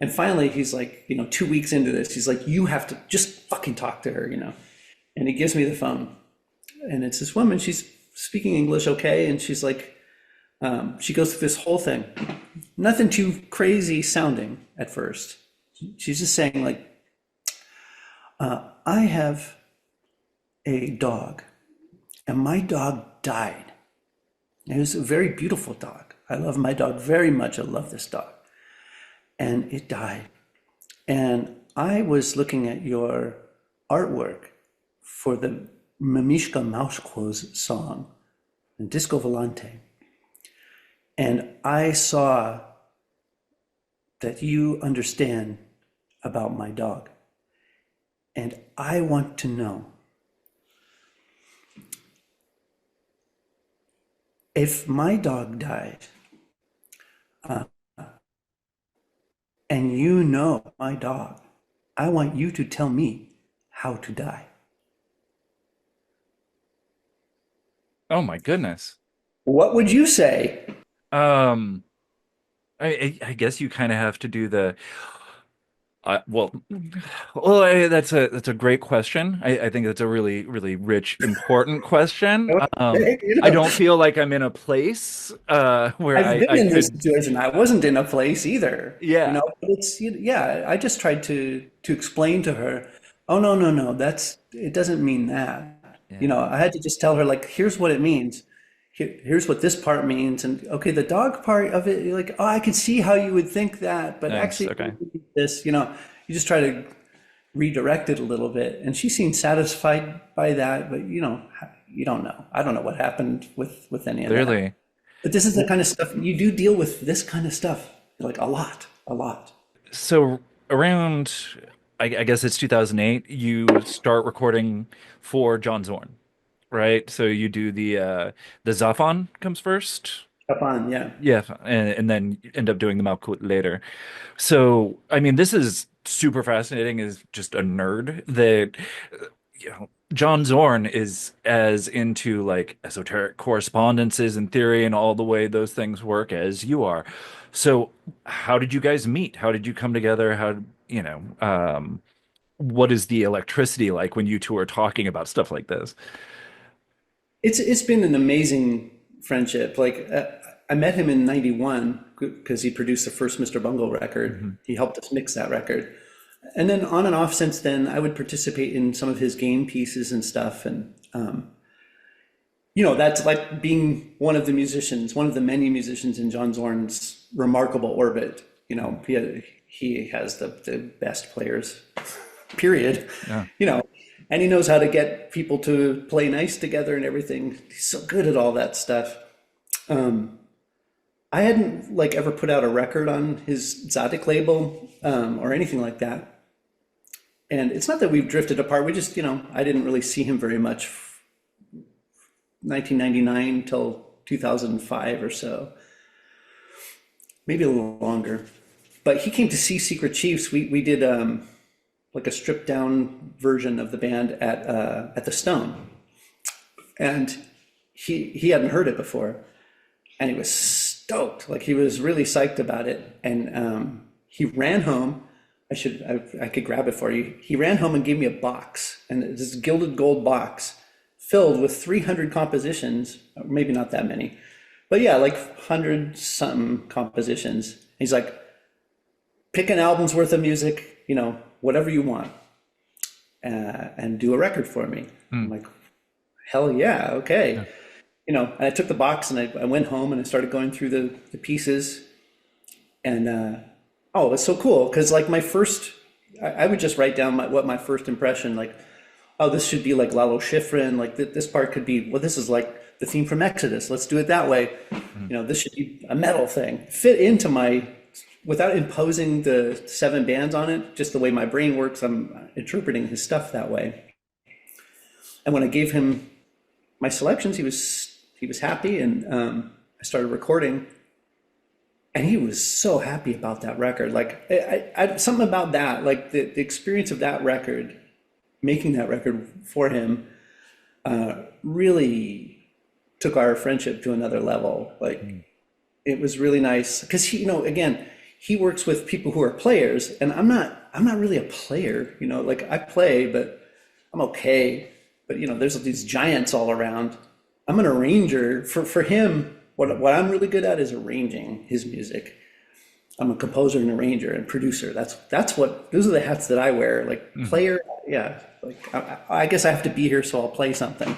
And finally, he's like, 2 weeks into this, he's like, you have to just fucking talk to her. And he gives me the phone, and it's this woman. She's speaking English okay, and she's like, she goes through this whole thing, nothing too crazy sounding at first. She's just saying like, I have a dog, and my dog died. It was a very beautiful dog. I love my dog very much. I love this dog. And it died. And I was looking at your artwork for the Mimishka Maushko's song, Disco Volante. And I saw that you understand about my dog. And I want to know if my dog died, and you know my dog, I want you to tell me how to die. Oh my goodness. What would you say? Um, I guess you kind of have to do the well, that's a great question. I think that's a really really rich, important question. Okay, I don't feel like I'm in a place where I've been I in this could, situation. I wasn't in a place either, yeah, but it's, yeah, I just tried to explain to her, oh, no, no, no, it doesn't mean that. yeah, I had to just tell her, like, here's what it means. Here's what this part means. And okay, the dog part of it, you're like, oh, I can see how you would think that, but nice, actually, okay, this, you just try to redirect it a little bit. And she seemed satisfied by that, but you don't know. I don't know what happened with any of that. clearly. But this is the kind of stuff you do deal with, this kind of stuff, like a lot, a lot. So around, I guess it's 2008, you start recording for John Zorn, right? So you do the Zaphon comes first. Up on, yeah. Yeah, and then you end up doing the Malkut later. So, I mean, this is super fascinating as just a nerd that, John Zorn is as into like esoteric correspondences and theory and all the way those things work as you are. So, how did you guys meet? How did you come together? What is the electricity like when you two are talking about stuff like this? It's been an amazing friendship. Like I met him in '91 because he produced the first Mr. Bungle record. Hmm. He helped us mix that record. And then on and off since then, I would participate in some of his game pieces and stuff. And, that's like being one of the musicians, one of the many musicians in John Zorn's remarkable orbit. He has the best players, period. Yeah. And he knows how to get people to play nice together and everything. He's so good at all that stuff. I hadn't like ever put out a record on his Zadig label or anything like that. And it's not that we've drifted apart. We just, I didn't really see him very much 1999 till 2005 or so, maybe a little longer. But he came to see Secret Chiefs. We did like a stripped down version of the band at the Stone, and he hadn't heard it before, and he was stoked. Like he was really psyched about it, and he ran home. I could grab it for you. He ran home and gave me a box, and this gilded gold box filled with 300 compositions, maybe not that many, but yeah, like 100 something compositions. He's like, pick an album's worth of music, whatever you want, and do a record for me. I'm like, hell yeah, okay. Yeah. And I took the box and I went home and I started going through the pieces, and it was so cool because like I would just write down what my first impression, like, oh, this should be like Lalo Schifrin, like this part could be, well, this is like the theme from Exodus, let's do it that way. This should be a metal thing, fit into without imposing the 7 bands on it, just the way my brain works, I'm interpreting his stuff that way. And when I gave him my selections, he was happy, and I started recording, and he was so happy about that record. Like I something about that, like the experience of that record, making that record for him, really took our friendship to another level. Like it was really nice because again, he works with people who are players, and I'm not really a player, like I play, but I'm okay. But there's these giants all around. I'm an arranger. For him, what I'm really good at is arranging his music. I'm a composer and arranger and producer. Those are the hats that I wear. Like player, yeah. Like I guess I have to be here, so I'll play something.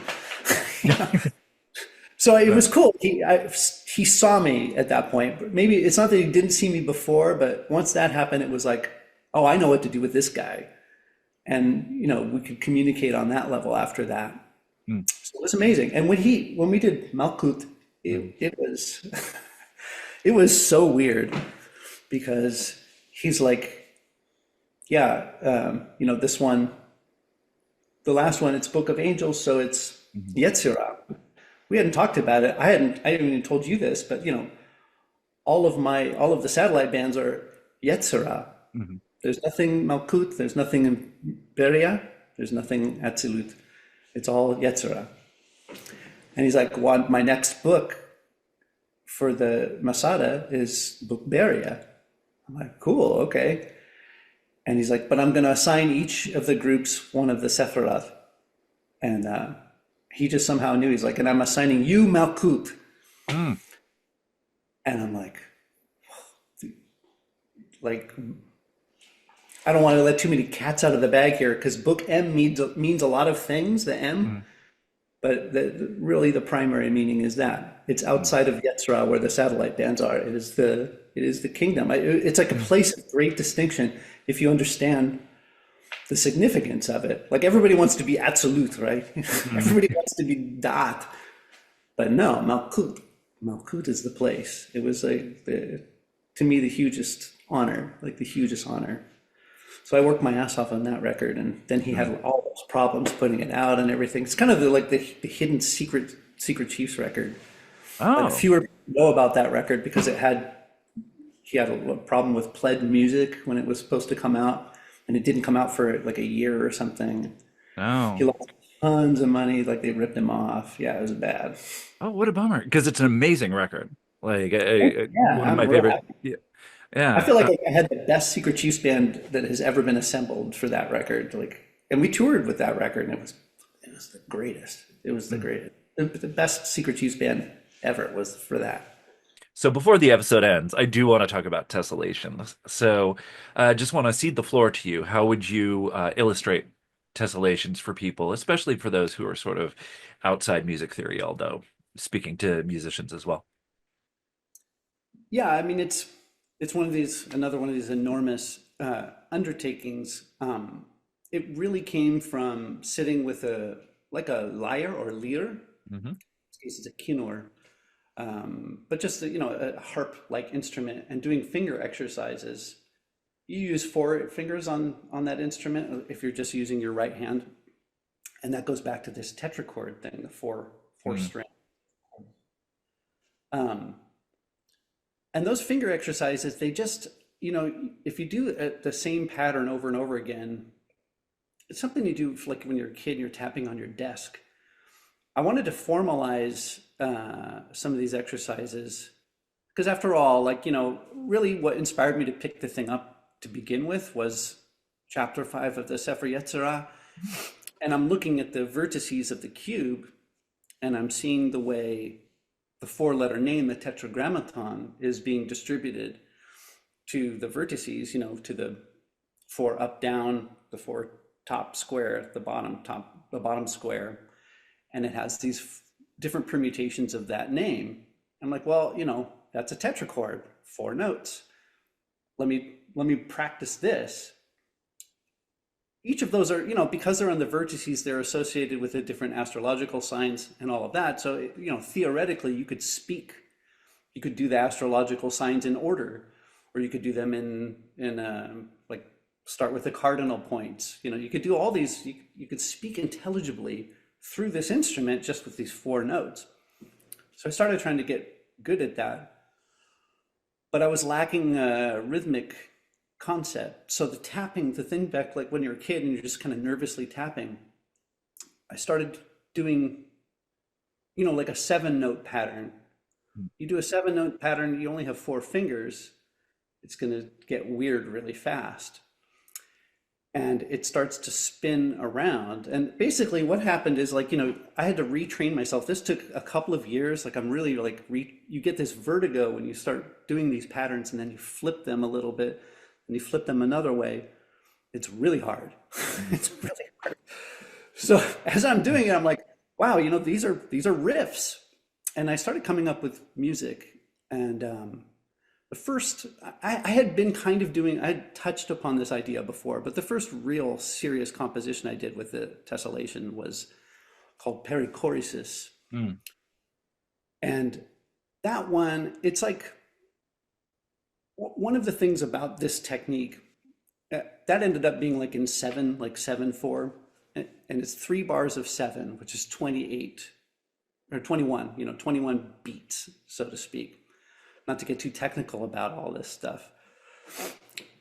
So it was cool. He saw me at that point. But maybe it's not that he didn't see me before, but once that happened, it was like, oh, I know what to do with this guy. And, we could communicate on that level after that. So it was amazing. And when we did Malkut, it was, it was so weird because he's like, yeah, this one, the last one, it's Book of Angels. So it's Yetzirah. We hadn't talked about it. I hadn't even told you this, but all of the satellite bands are Yetzirah. There's nothing Malkut, there's nothing in Beria, there's nothing Atzilut. It's all Yetzirah. And he's like, my next book for the Masada is Book Beria. I'm like, cool, okay. And he's like, but I'm going to assign each of the groups one of the Sephiroth. And he just somehow knew. He's like, and I'm assigning you Malkut. And I'm like, I don't want to let too many cats out of the bag here, because Book M means a lot of things, the M, but really the primary meaning is that it's outside of Yetzirah where the satellite bands are. It is the kingdom. It's like a place of great distinction if you understand the significance of it. Like everybody wants to be absolute, right? Everybody wants to be Dat, but no, Malkut is the place. It was like to me the hugest honor, like the hugest honor. So I worked my ass off on that record, and then he had all those problems putting it out and everything. It's kind of the hidden secret Chiefs record. Oh, But fewer people know about that record because he had a problem with pled music when it was supposed to come out, and it didn't come out for like a year or something. oh, He lost tons of money, like they ripped him off. Yeah, it was bad. oh! What a bummer, because it's an amazing record. Like Yeah, one of I'm my real favorite. happy. Yeah, I yeah. feel like I had the best Secret Chiefs band that has ever been assembled for that record. Like, and we toured with that record, and it was the greatest. It was the greatest. The best Secret Chiefs band ever was for that. So before the episode ends, I do want to talk about tessellations. So just want to cede the floor to you. How would you illustrate tessellations for people, especially for those who are sort of outside music theory, although speaking to musicians as well? Yeah, I mean it's one of these another one of these enormous undertakings. It really came from sitting with a like a lyre or lyre. In Hmm. this case, it's a kinnor, but just a harp-like instrument, and doing finger exercises. You use four fingers on that instrument if you're just using your right hand, and that goes back to this tetrachord thing, the four Mm. string. Um, and those finger exercises, they just if you do the same pattern over and over again, it's something you do like when you're a kid and you're tapping on your desk. I wanted to formalize some of these exercises because after all, like, really what inspired me to pick the thing up to begin with was chapter 5 of the Sefer Yetzirah. And I'm looking at the vertices of the cube and I'm seeing the way the four-letter name, the tetragrammaton, is being distributed to the vertices, to the four up, down, the four top square, the bottom top, the bottom square. And it has these different permutations of that name. I'm like, well, that's a tetrachord, four notes. Let me practice this. Each of those are, because they're on the vertices, they're associated with the different astrological signs and all of that. So, theoretically, you could do the astrological signs in order, or you could do them in like start with the cardinal points. You could do all these. You could speak intelligibly through this instrument just with these four notes. So I started trying to get good at that, but I was lacking a rhythmic concept. So the tapping, the thing back like when you're a kid and you're just kind of nervously tapping, I started doing, like a 7-note pattern. You do a 7-note pattern, you only have four fingers, it's going to get weird really fast. And it starts to spin around. And basically what happened is like, I had to retrain myself. This took a couple of years. Like I'm really like, you get this vertigo when you start doing these patterns and then you flip them a little bit and you flip them another way. It's really hard. Mm. It's really hard. So as I'm doing it, I'm like, wow, these are riffs. And I started coming up with music. And the first, I had been kind of doing, I had touched upon this idea before, but the first real serious composition I did with the tessellation was called perichoresis. Mm. And that one, it's like one of the things about this technique that ended up being like in 7, like 7/4, and it's 3 bars of 7, which is 28 or 21, 21 beats, so to speak. Not to get too technical about all this stuff,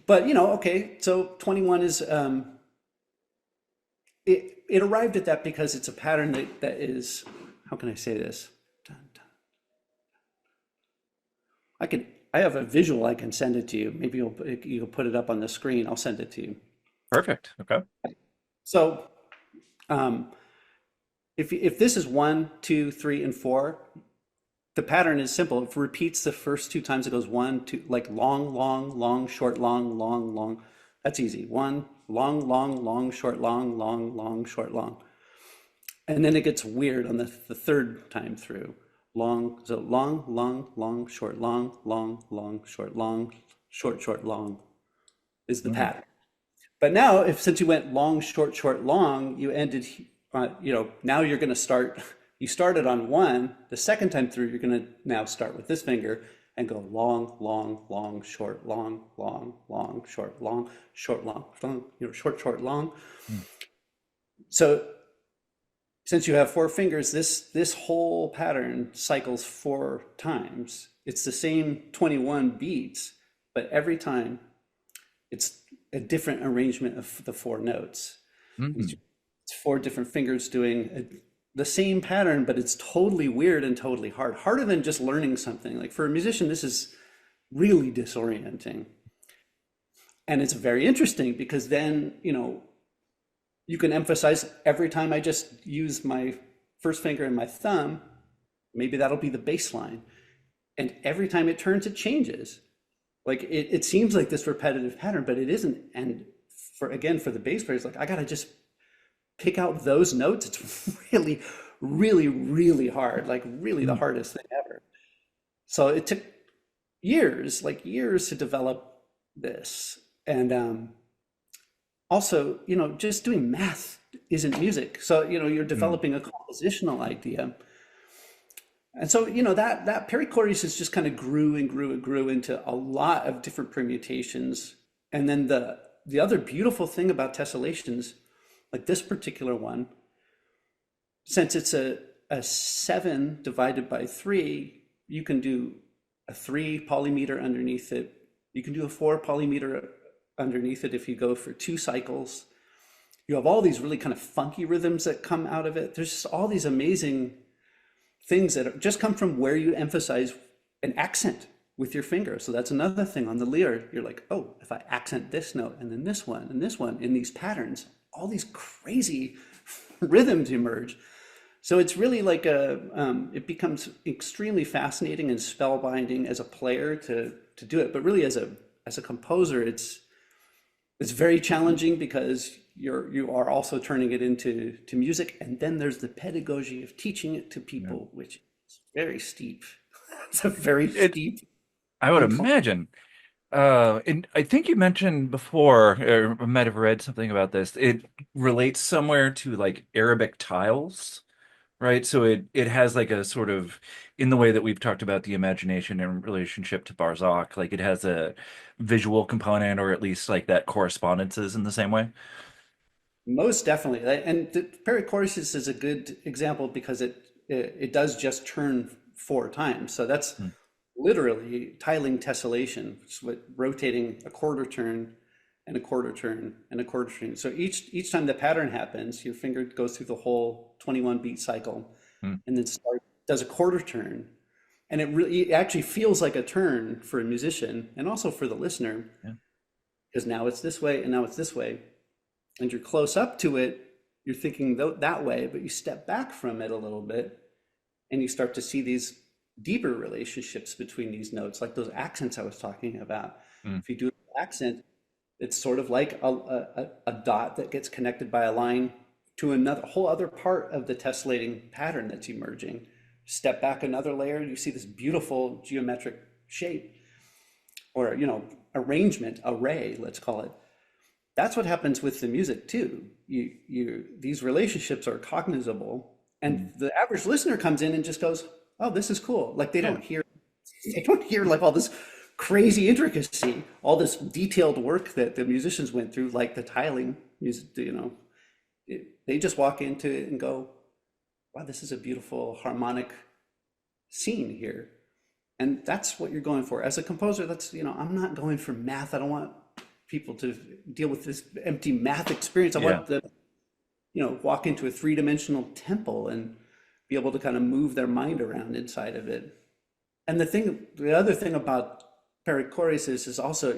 but okay, so 21 is it arrived at that because it's a pattern that is, how can I say this? Dun, dun. I have a visual, I can send it to you. Maybe you'll put it up on the screen. I'll send it to you. Perfect. Okay. So um, if this is 1, 2, 3, and 4, the pattern is simple. It repeats the first 2 times. It goes 1, 2, like long, long, long, short, long, long, long. That's easy. 1, long, long, long, short, long, long, long, short, long. And then it gets weird on the third time through. Long, so long, long, long, short, long, long, long, short, long, short, short, long is the Mm. pattern. But now, since you went long, short, short, long, you ended, now you're going to start, you started on 1, the second time through, you're going to now start with this finger and go long, long, long, short, long, long, long, short, long, short, long, long, short, short, long. Mm. So since you have 4 fingers, this whole pattern cycles 4 times. It's the same 21 beats, but every time it's a different arrangement of the 4 notes. It's Mhm. 4 different fingers doing the same pattern, but it's totally weird and totally hard. Harder than just learning something. Like for a musician, this is really disorienting. And it's very interesting because then, you can emphasize every time I just use my first finger and my thumb, maybe that'll be the bass line. and every time it turns, it changes. Like it seems like this repetitive pattern, but it isn't. And for again, for the bass players, like I gotta just pick out those notes. It's really, really, really hard, like really the Mm, hardest thing ever. So it took years, like years to develop this. And also, just doing math isn't music. So, you're mm, developing a compositional idea. And so, that perichoresis just kind of grew and grew and grew into a lot of different permutations. And then the other beautiful thing about tessellations, like this particular one, since it's a seven divided by three, you can do a three polymeter underneath it. You can do a four polymeter underneath it if you go for two cycles. You have all these really kind of funky rhythms that come out of it. There's just all these amazing things that just come from where you emphasize an accent with your finger. So that's another thing on the lyre. You're like, oh, if I accent this note and then this one and this one in these patterns, all these crazy rhythms emerge. So it's really like it becomes extremely fascinating and spellbinding as a player to do it. But really as a composer, it's very challenging because you are also turning it into music, and then there's the pedagogy of teaching it to yeah. people, which is very steep. It's a very It, steep I would incline. imagine. And I think you mentioned before, or I might have read something about this. It relates somewhere to like Arabic tiles, right? So it has like a sort of, in the way that we've talked about the imagination in relationship to Barzakh, like it has a visual component, or at least like that correspondences in the same way. Most definitely. And the perichoresis is a good example because it does just turn four times. So that's Hmm. literally tiling tessellation, it's what rotating a quarter turn and a quarter turn and a quarter turn. So each time the pattern happens, your finger goes through the whole 21 beat cycle Hmm. and then does a quarter turn. And it actually feels like a turn for a musician and also for the listener, Yeah. because now it's this way and now it's this way. And you're close up to it, you're thinking that way, but you step back from it a little bit and you start to see these deeper relationships between these notes, like those accents I was talking about. Hmm. If you do an accent, it's sort of like a dot that gets connected by a line to another whole other part of the tessellating pattern that's emerging. Step back another layer, you see this beautiful geometric shape or arrangement, array, let's call it. That's what happens with the music too. These relationships are cognizable, Hmm. and the average listener comes in and just goes, "Oh, this is cool." Like they Yeah. don't hear, they don't hear like all this crazy intricacy, all this detailed work that the musicians went through, like the tiling music. They just walk into it and go, "Wow, this is a beautiful harmonic scene here." And that's what you're going for. As a composer, I'm not going for math. I don't want people to deal with this empty math experience. I Yeah. want them, walk into a three-dimensional temple and be able to kind of move their mind around inside of it. And the other thing about perichoresis is also,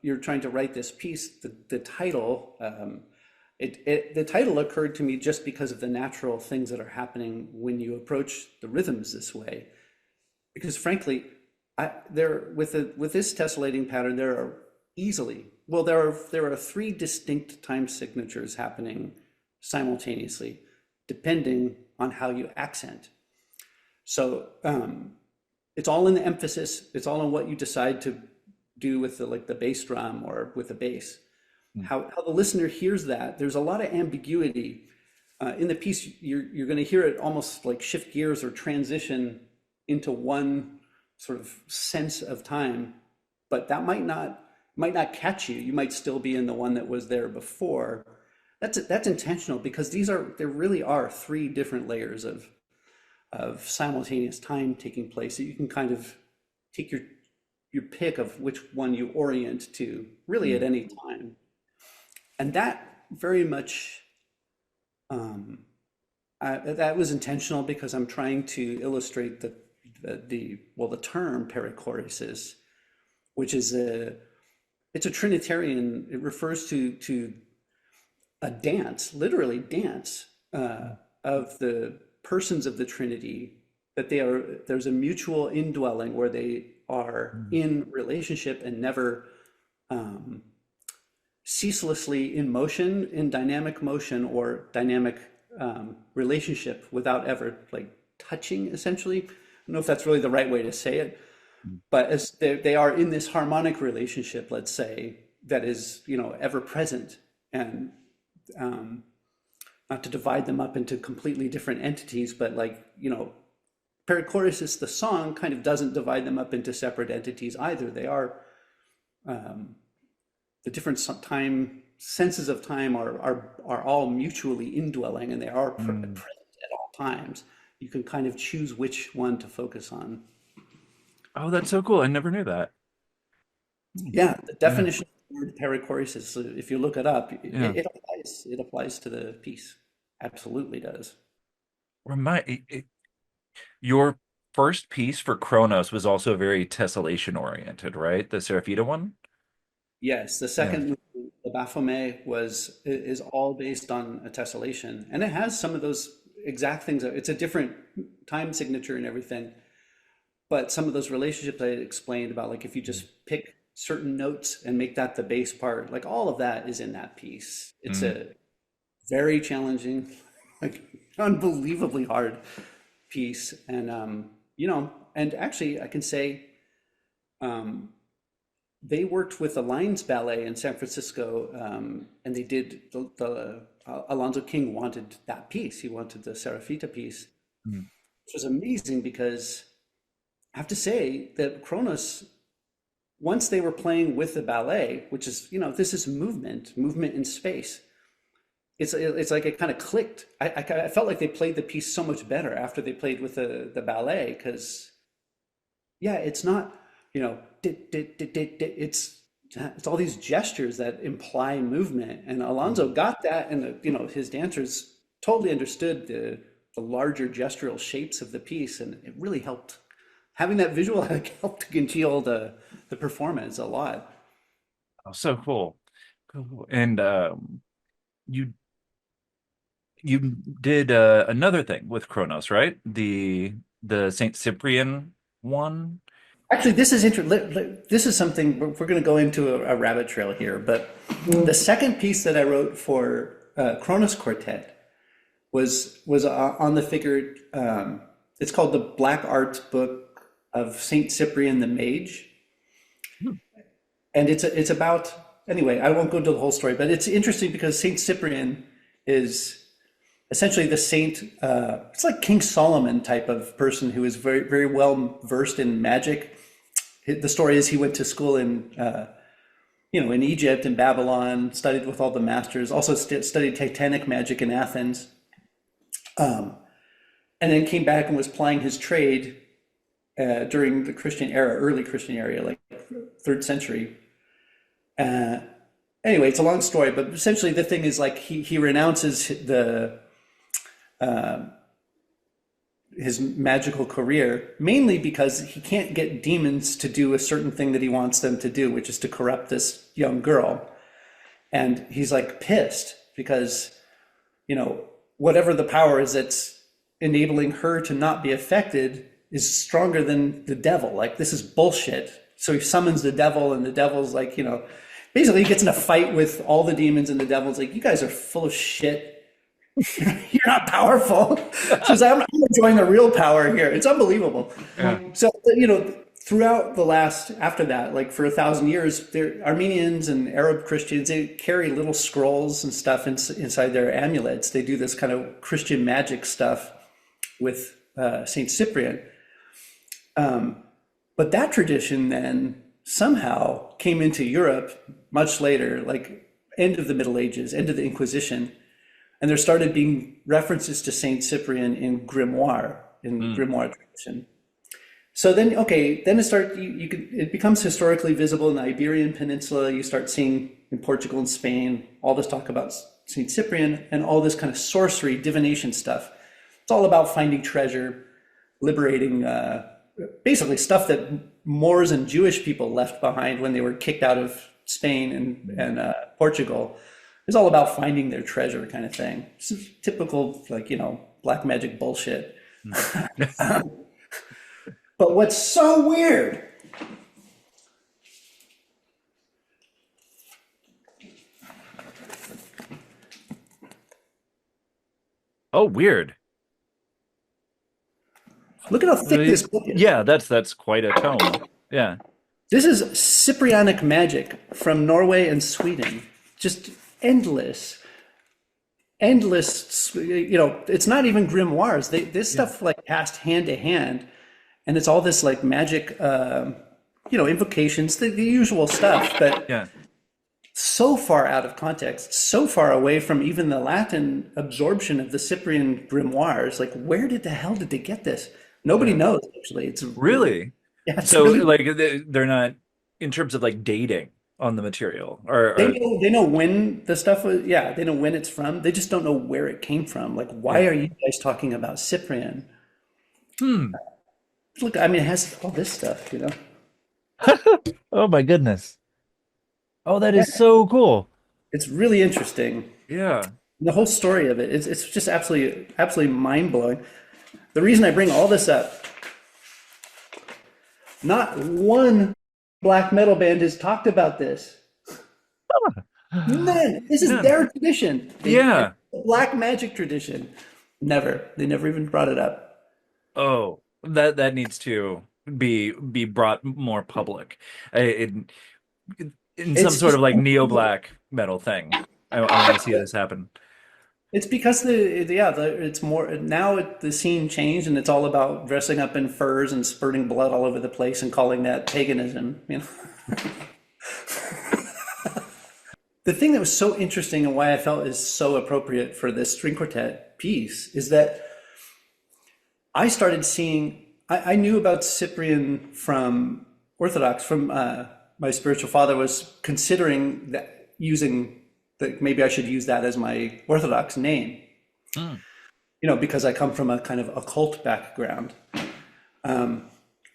you're trying to write this piece, the title, the title occurred to me just because of the natural things that are happening when you approach the rhythms this way. Because frankly, with this tessellating pattern, there are there are three distinct time signatures happening simultaneously, depending on how you accent. So it's all in the emphasis. It's all in what you decide to do with the bass drum or with the bass. Hmm. How the listener hears that. There's a lot of ambiguity in the piece. You're going to hear it almost like shift gears or transition into one sort of sense of time, but that might not catch you. You might still be in the one that was there before. That's intentional because there really are three different layers of simultaneous time taking place. So you can kind of take your pick of which one you orient to really Hmm. at any time. And that very much that was intentional because I'm trying to illustrate the term perichoresis, which is it's a Trinitarian. It refers to a dance, literally dance, Hmm. of the persons of the Trinity that there's a mutual indwelling where they are Mm. in relationship and never um, ceaselessly in motion, in dynamic motion or dynamic relationship without ever like touching, essentially. I don't know if that's really the right way to say it, but as they are in this harmonic relationship, let's say, that is, ever present, and um, not to divide them up into completely different entities, but like, Perichoresis, the song, kind of doesn't divide them up into separate entities either. They are the different time senses of time are all mutually indwelling, and they are Mm. present at all times. You can kind of choose which one to focus on. Oh, that's so cool. I never knew that. Mm. Yeah, the Yeah. definition of the word perichoresis, if you look it up, Yeah. it applies. It applies to the piece. Absolutely does. Your first piece for Kronos was also very tessellation oriented, right? The Seraphita one? Yes, the Yeah. second movement, the Baphomet, is all based on a tessellation, and it has some of those exact things. It's a different time signature and everything, but some of those relationships I explained about, like if you just pick certain notes and make that the bass part, like all of that is in that piece. It's Mm. a very challenging, like unbelievably hard piece, and and actually I can say. Um, they worked with the Lines Ballet in San Francisco, and they did Alonzo King wanted that piece. He wanted the Serafita piece, Mm. which was amazing because I have to say that Kronos, once they were playing with the ballet, which is, this is movement in space. It's like it kind of clicked. I felt like they played the piece so much better after they played with the ballet, because yeah, it's not, it's all these gestures that imply movement. And Alonso Mm. got that, and his dancers totally understood the larger gestural shapes of the piece, and it really helped. Having that visual like, helped to congeal the performance a lot. Oh, so cool. Cool. And you you did another thing with Kronos, right? The Saint Cyprian one. Actually, this is something we're going to go into a rabbit trail here, but the second piece that I wrote for Kronos Quartet was on the figure. It's called the Black Arts Book of Saint Cyprian the Mage, Hmm. and it's about, anyway. I won't go into the whole story, but it's interesting because Saint Cyprian is essentially the saint. It's like King Solomon type of person who is very very well versed in magic. The story is he went to school in Egypt and Babylon, studied with all the masters, also studied Titanic magic in Athens, and then came back and was plying his trade during the Christian era, early Christian era, like third century. Uh, anyway, it's a long story, but essentially the thing is like he renounces his magical career mainly because he can't get demons to do a certain thing that he wants them to do, which is to corrupt this young girl. And he's like pissed because, whatever the power is that's enabling her to not be affected is stronger than the devil. Like, this is bullshit. So he summons the devil, and the devil's like, basically he gets in a fight with all the demons, and the devil's like, you guys are full of shit. You're not powerful. So I'm enjoying the real power here. It's unbelievable. Yeah. So, throughout the last, after that, like for 1,000 years, Armenians and Arab Christians, they carry little scrolls and stuff inside their amulets. They do this kind of Christian magic stuff with Saint Cyprian. But that tradition then somehow came into Europe much later, like end of the Middle Ages, end of the Inquisition. And there started being references to Saint Cyprian in Mm. grimoire tradition. So then, okay, then it becomes historically visible in the Iberian Peninsula. You start seeing in Portugal and Spain all this talk about Saint Cyprian and all this kind of sorcery, divination stuff. It's all about finding treasure, liberating, basically stuff that Moors and Jewish people left behind when they were kicked out of Spain and Portugal. It's all about finding their treasure, kind of thing. It's typical, like, black magic bullshit. But what's so weird, Oh, weird. look at how thick Uh, this book is. Yeah, that's quite a tome. Yeah. This is Cyprianic magic from Norway and Sweden. Just endless, endless, it's not even grimoires. This Yeah. stuff like passed hand to hand, and it's all this like magic, invocations, the usual stuff, but Yeah. so far out of context, so far away from even the Latin absorption of the Cyprian grimoires. Like, where did the hell did they get this? Nobody Yeah. knows, actually. Really? Yeah, it's So really, like they're not in terms of like dating on the material or they know when the stuff was, yeah, they know when it's from. They just don't know where it came from. Like, why yeah. are you guys talking about Cyprian? Hmm. Look, I mean, it has all this stuff. Oh my goodness. Oh, that Yeah, is so cool. it's really interesting. Yeah. The whole story of it, it's just absolutely, absolutely mind blowing. The reason I bring all this up, not one black metal band has talked about this. None. This is None. their tradition. It's Yeah. a black magic tradition. Never. They never even brought it up. Oh, that needs to be brought more public. In some It's sort just of like neo-black metal thing. I want to see this happen. it's because it's more now the scene changed and it's all about dressing up in furs and spurting blood all over the place and calling that paganism. The thing that was so interesting and why I felt is so appropriate for this string quartet piece is that I started seeing, I knew about Cyprian from Orthodox, from my spiritual father was considering that using that maybe I should use that as my Orthodox name, Mm. because I come from a kind of occult background,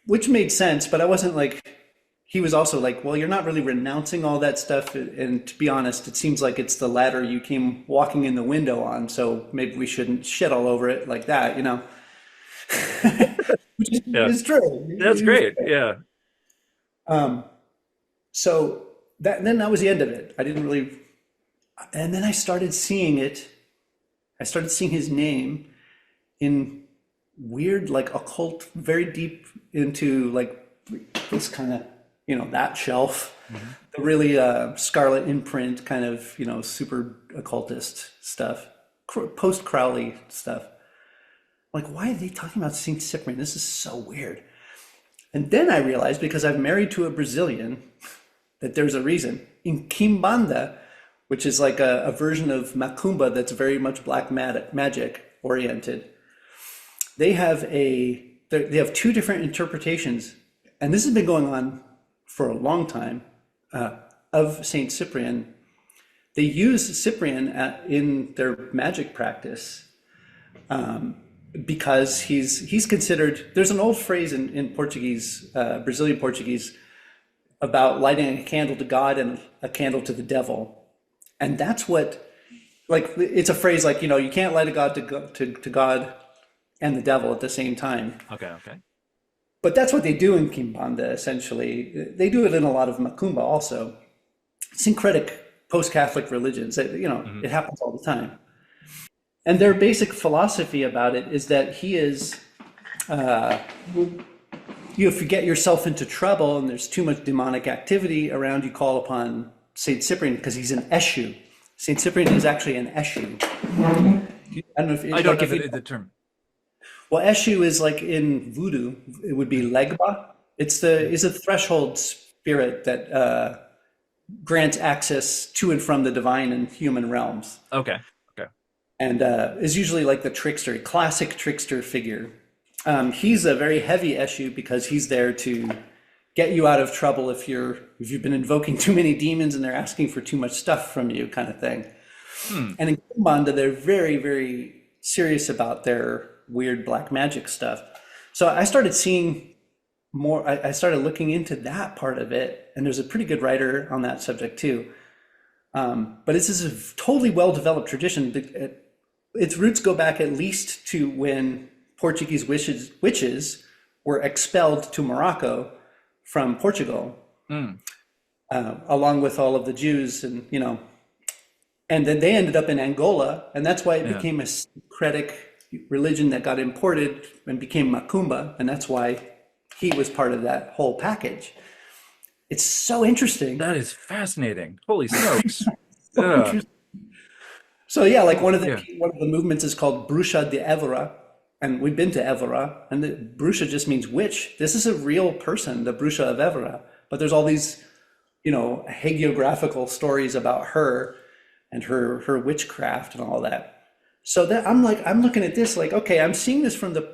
which made sense, but I wasn't like, he was also like, well, you're not really renouncing all that stuff. And to be honest, it seems like it's the ladder you came walking in the window on. So maybe we shouldn't shit all over it like that. Which Yeah. is true. That's It is great. true. Yeah. So then that was the end of it. I didn't really, and then I started seeing it. I started seeing his name in weird, like occult, very deep into like this kind of, that shelf, Mhm. the really Scarlet imprint kind of, super occultist stuff, post Crowley stuff. Like, why are they talking about Saint Cyprian? This is so weird. And then I realized because I'm married to a Brazilian that there's a reason. In Kimbanda, which is like a version of Macumba that's very much black magic oriented, they have two different interpretations, and this has been going on for a long time, of Saint Cyprian. They use Cyprian in their magic practice because he's considered. There's an old phrase in Portuguese, Brazilian Portuguese, about lighting a candle to God and a candle to the devil, and that's what, like, it's a phrase like, you can't light a God to God and the devil at the same time. Okay. Okay. But that's what they do in Kimbanda, essentially. They do it in a lot of Macumba also. Syncretic post-Catholic religions, Hmm. it happens all the time. And their basic philosophy about it is that if you get yourself into trouble and there's too much demonic activity around, you call upon Saint Cyprian because he's an Eshu. Saint Cyprian is actually an Eshu. I don't know I if, don't like, know if you, the term. well, Eshu is like in voodoo, it would be Legba. Is a threshold spirit that grants access to and from the divine and human realms, Okay. Okay. and is usually like the trickster, classic trickster figure. He's a very heavy Eshu because he's there to get you out of trouble if you've been invoking too many demons and they're asking for too much stuff from you, kind of thing. Hmm. And in Kumbanda, they're very, very serious about their weird black magic stuff. So I started seeing more, I started looking into that part of it, and there's a pretty good writer on that subject too. But this is a totally well-developed tradition. Its roots go back at least to when Portuguese witches were expelled to Morocco from Portugal, Mm. along with all of the Jews, and and then they ended up in Angola, and that's why it Yeah. became a syncretic religion that got imported and became Macumba, and that's why he was part of that whole package. It's so interesting. That is fascinating. Holy smokes. So Yeah. interesting. So yeah, like Cool. one of the Yeah. movements is called Bruxa de Évora, and we've been to Évora, and the Bruxa just means witch. This is a real person, the Bruxa of Évora, but there's all these, hagiographical stories about her and her witchcraft and all that. So that I'm looking at this like, okay, I'm seeing this from the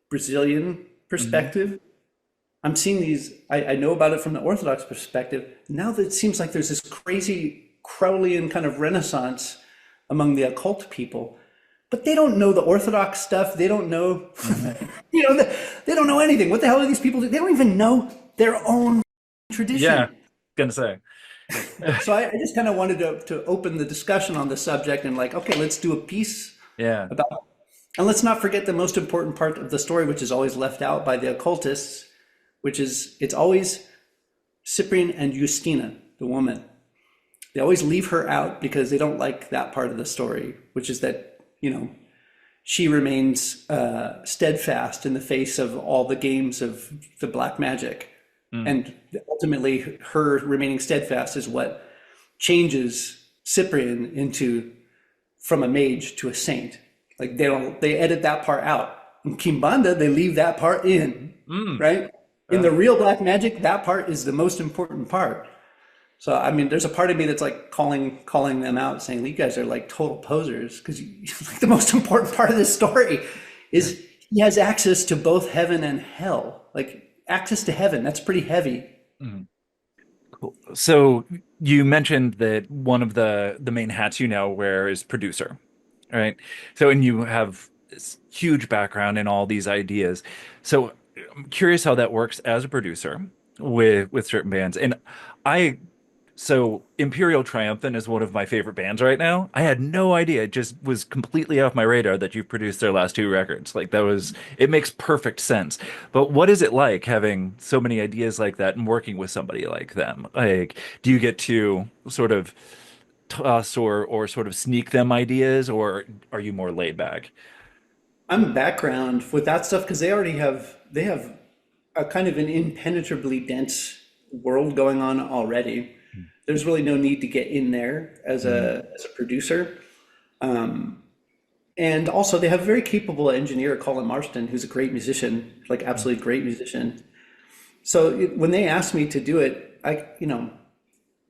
Brazilian Hmm. perspective. I'm seeing these, I know about it from the Orthodox perspective. Now that it seems like there's this crazy Crowleyan kind of renaissance among the occult people, but they don't know the Orthodox stuff. They don't know, Hmm. they don't know anything. What the hell are these people? They don't even know their own Yeah. tradition. Gonna say. So I just kind of wanted to open the discussion on the subject and like, okay, let's do a piece Yeah. about, and let's not forget the most important part of the story, which is always left out by the occultists, which is it's always Cyprian and Justina, the woman. They always leave her out because they don't like that part of the story, which is that, she remains steadfast in the face of all the games of the black magic. Mm. And ultimately, her remaining steadfast is what changes Cyprian into from a mage to a saint. Like they edit that part out. In Kimbanda, they leave that part in, Mm. right? In the real black magic, that part is the most important part. So I mean, there's a part of me that's like calling them out, saying, "You guys are like total posers," because like, the most important part of this story is he has access to both heaven and hell. Like access to heaven, that's pretty heavy. Mm. Cool. So you mentioned that one of the main hats you now wear is producer, right? So and you have this huge background in all these ideas. So I'm curious how that works as a producer with certain bands. And I so Imperial Triumphant is one of my favorite bands right now. I had no idea. It just was completely off my radar that you've produced their last two records. Like that was, it makes perfect sense. But what is it like having so many ideas like that and working with somebody like them? Like, do you get to sort of toss or sort of sneak them ideas, or are you more laid back? I'm background with that stuff because they have a kind of an impenetrably dense world going on already. There's really no need to get in there as Mm-hmm. a producer. And also, they have a very capable engineer, Colin Marston, who's a great musician, like absolutely great musician. So when they asked me to do it,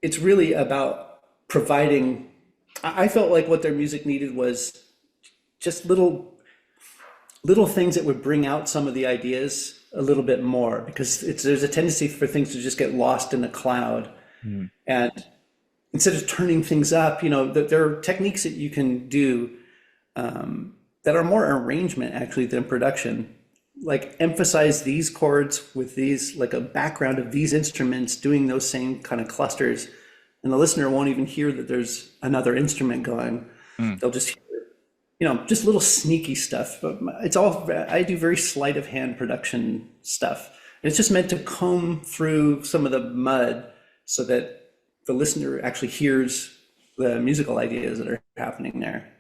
it's really about providing. I felt like what their music needed was just little things that would bring out some of the ideas a little bit more, because there's a tendency for things to just get lost in a cloud. Mm-hmm. And instead of turning things up, there are techniques that you can do that are more arrangement actually than production. Like emphasize these chords with these, like a background of these instruments doing those same kind of clusters, and the listener won't even hear that there's another instrument going. They'll just hear, just little sneaky stuff. But it's all, I do very sleight of hand production stuff. And it's just meant to comb through some of the mud so that the listener actually hears the musical ideas that are happening there.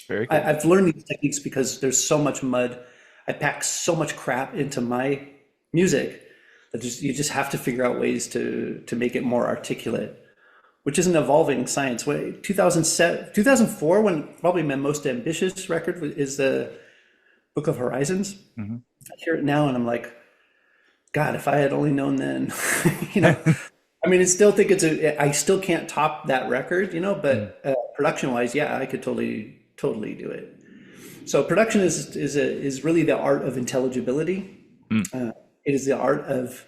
Very cool. I've learned these techniques because there's so much mud. I pack so much crap into my music that you just have to figure out ways to make it more articulate, which is an evolving science. 2007, 2004, when probably my most ambitious record is the Book of Horizons. Hmm. I hear it now and I'm like, God, if I had only known then, you know. I mean, I still think I still can't top that record, but production wise, yeah, I could totally do it. So production is really the art of intelligibility. It is the art of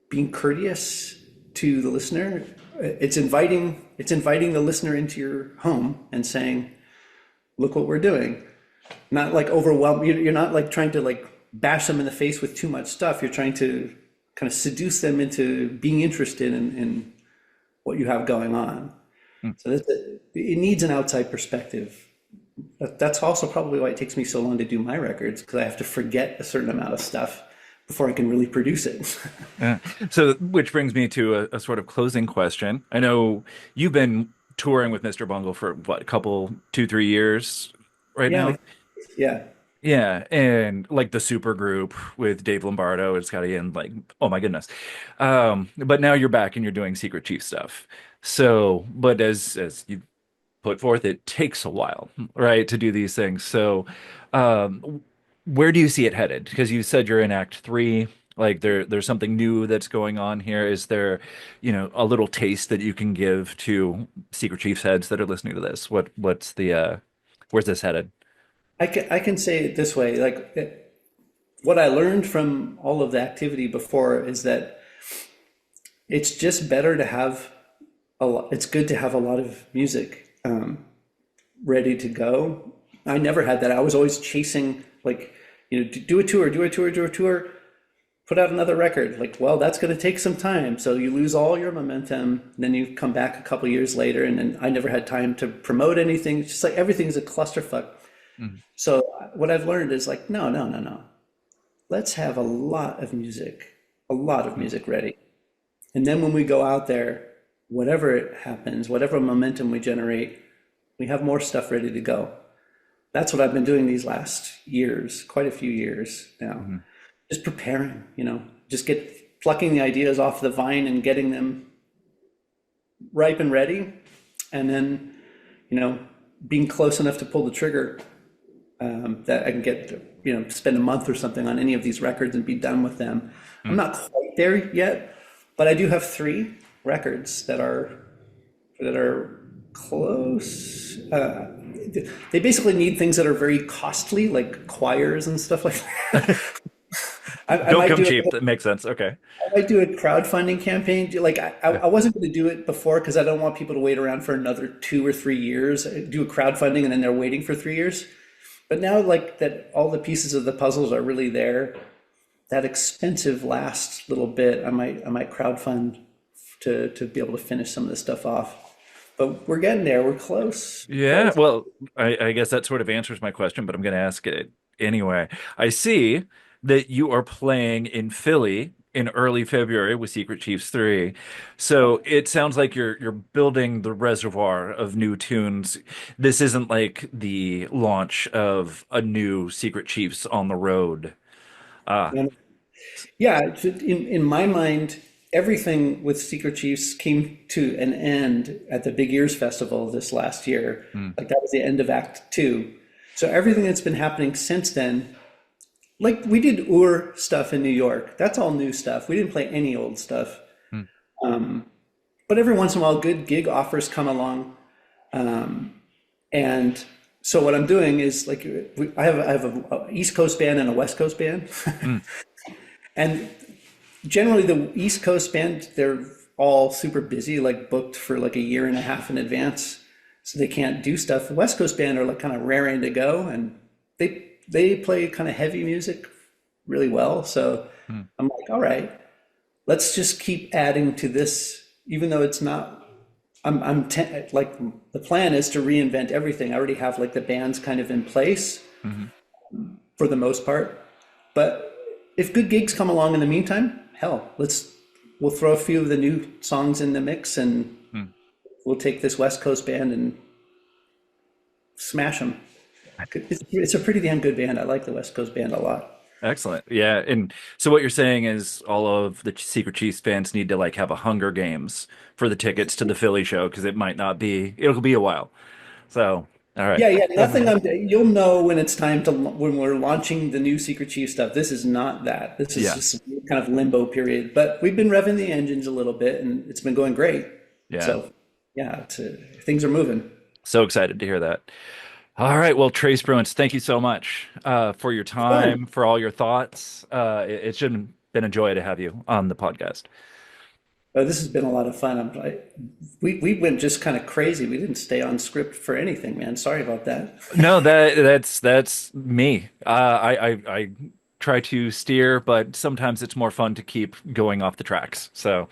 being courteous to the listener. It's inviting the listener into your home and saying, "Look what we're doing." Not like overwhelm. You're not like trying to like bash them in the face with too much stuff. You're trying to kind of seduce them into being interested in what you have going on. So it needs an outside perspective That's also probably why it takes me so long to do my records, because I have to forget a certain amount of stuff before I can really produce it. Yeah. So, which brings me to a sort of closing question. I know you've been touring with Mr. Bungle for what, a couple, 2, 3 years right Yeah, now? like, yeah. Yeah, and like the super group with Dave Lombardo and Scotty and like, oh my goodness. But now you're back and you're doing Secret Chief stuff. So, but as you put forth, it takes a while, right, to do these things. So, um, where do you see it headed? Because you said you're in Act Three. Like there's something new that's going on here. Is there, a little taste that you can give to Secret Chiefs heads that are listening to this? What's where's this headed? I can say it this way, like what I learned from all of the activity before is that it's just better to have a lot, it's good to have a lot of music ready to go. I never had that. I was always chasing, like, do a tour, do a tour, do a tour, put out another record. Like, well, that's going to take some time. So you lose all your momentum. Then you come back a couple years later, and then I never had time to promote anything. It's just like everything's a clusterfuck. Mhm. So what I've learned is like, no, no, no, no. Let's have a lot of music ready. And then when we go out there, whatever it happens, whatever momentum we generate, we have more stuff ready to go. That's what I've been doing these last years, quite a few years now. Mhm. Just preparing, just get plucking the ideas off the vine and getting them ripe and ready. And then, you know, being close enough to pull the trigger that I can get, spend a month or something on any of these records and be done with them. I'm Mhm. not quite there yet, but I do have three records that are close. They basically need things that are very costly, like choirs and stuff like that. I Don't might come do cheap. it. That makes sense. Okay. I might do a crowdfunding campaign. Like Yeah. I wasn't going to do it before because I don't want people to wait around for another 2 or 3 years. Do a crowdfunding and then they're waiting for 3 years. But now, like that, all the pieces of the puzzles are really there. That expensive last little bit, I might crowdfund to be able to finish some of this stuff off. But we're getting there. We're close. Yeah, Close. well, I guess that sort of answers my question, but I'm going to ask it anyway. I see that you are playing in Philly in early February with Secret Chiefs 3. So it sounds like you're building the reservoir of new tunes. This isn't like the launch of a new Secret Chiefs on the road. Ah, And yeah, in my mind, everything with Secret Chiefs came to an end at the Big Ears Festival this last year. mm, Like that was the end of Act Two. So everything that's been happening since then, like we did stuff in New York. That's all new stuff. We didn't play any old stuff. mm, But every once in a while, good gig offers come along. And so what I'm doing is like I have a East Coast band and a West Coast band. mm. And generally the East Coast band, they're all super busy, like booked for like a year and a half in advance. So they can't do stuff. The West Coast band are like kind of raring to go and they play kind of heavy music really well. So Mm. I'm like, all right, let's just keep adding to this, even though it's not. Like the plan is to reinvent everything. I already have like the bands kind of in place Mhm. for the most part. But if good gigs come along in the meantime, hell, we'll throw a few of the new songs in the mix and Mm. we'll take this West Coast band and smash them. It's a pretty damn good band. I like the West Coast band a lot. Excellent. Yeah. And so what you're saying is all of the Secret Chiefs fans need to like have a Hunger Games for the tickets to the Philly show because it'll be a while. So, all right. Yeah, yeah, nothing. You'll know when it's time when we're launching the new Secret Chief stuff. This is not that. This is Yeah. just kind of limbo period. But we've been revving the engines a little bit, and it's been going great. Yeah. So, yeah, things are moving. So excited to hear that. All right. Well, Trey Spruance, thank you so much for your Fun. time, for all your thoughts. It's been a joy to have you on the podcast. This has been a lot of fun. We went just kind of crazy. We didn't stay on script for anything, man. Sorry about that. No, that's me. I try to steer, but sometimes it's more fun to keep going off the tracks. So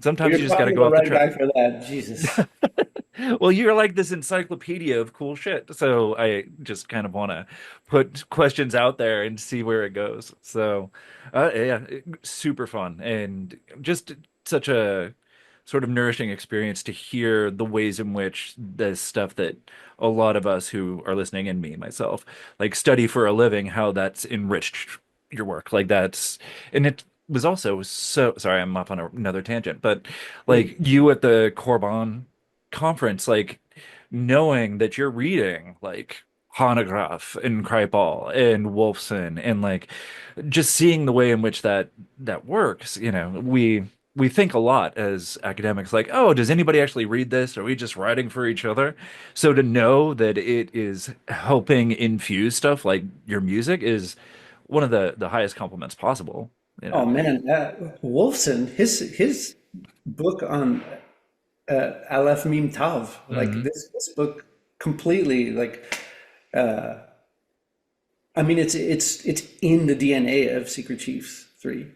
Sometimes you You're just got to probably go the off the right track. guy for that. Jesus. Well, you're like this encyclopedia of cool shit. So I just kind of want to put questions out there and see where it goes. So, yeah, super fun and just such a sort of nourishing experience to hear the ways in which the stuff that a lot of us who are listening, and me myself, like study for a living, how that's enriched your work. Like that's, and it was also so, sorry, I'm off on another tangent, but like Dude. you at the Corban conference, like knowing that you're reading like Hanegraaff and Kripal and Wolfson and like just seeing the way in which that works, we think a lot as academics, like, oh, does anybody actually read this? Are we just writing for each other? So to know that it is helping infuse stuff like your music is one of the highest compliments possible, you Oh know. man, Wolfson, his book on Aleph Mim Tav, like Hmm. this book completely like I mean it's in the DNA of Secret Chiefs 3.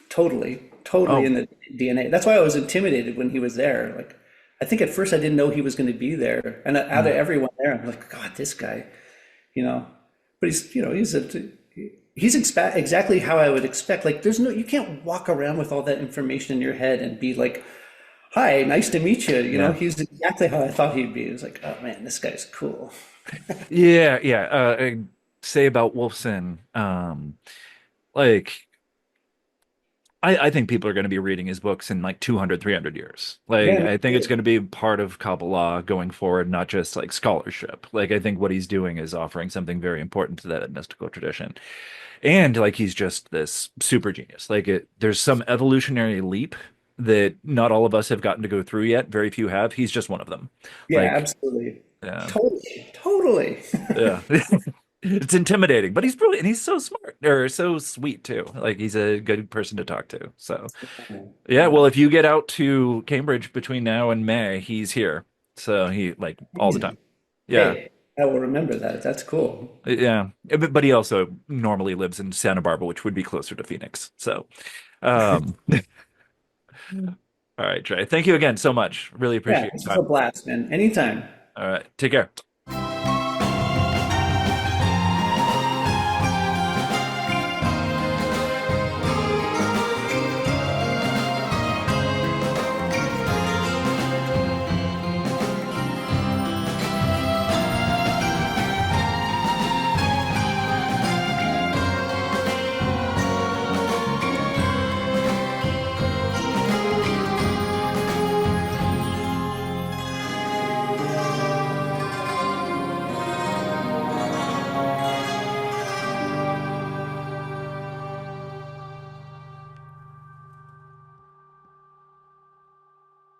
Totally in Oh, the DNA. That's why I was intimidated when he was there. Like I think at first I didn't know he was going to be there. And out of mm, everyone there, I'm like, God, this guy, you know. But he's exactly how I would expect. Like there's no you can't walk around with all that information in your head and be like, "Hi, nice to meet you." You know, yeah. he's exactly how I thought he'd be. It was like, "Oh man, this guy's cool." Yeah, yeah. I'd say about Wolfson, like I think people are going to be reading his books in like 200, 300 years. Like, Yeah, me I think it's too. going to be part of Kabbalah going forward, not just like scholarship. Like, I think what he's doing is offering something very important to that mystical tradition. And like, he's just this super genius. Like, there's some evolutionary leap that not all of us have gotten to go through yet. Very few have. He's just one of them. Yeah, Like, absolutely. yeah. Totally. Yeah. It's intimidating, but he's brilliant and he's so smart or so sweet too. Like he's a good person to talk to. So, yeah, well, Yeah. if you get out to Cambridge between now and May, he's here. So he like all the time. Easy. Yeah. Hey, I will remember that. That's cool. Yeah. But he also normally lives in Santa Barbara, which would be closer to Phoenix. So, um, all right, Trey. Thank you again so much. Really Yeah, appreciate this your was a time. blast, man. Anytime. All right. Take care.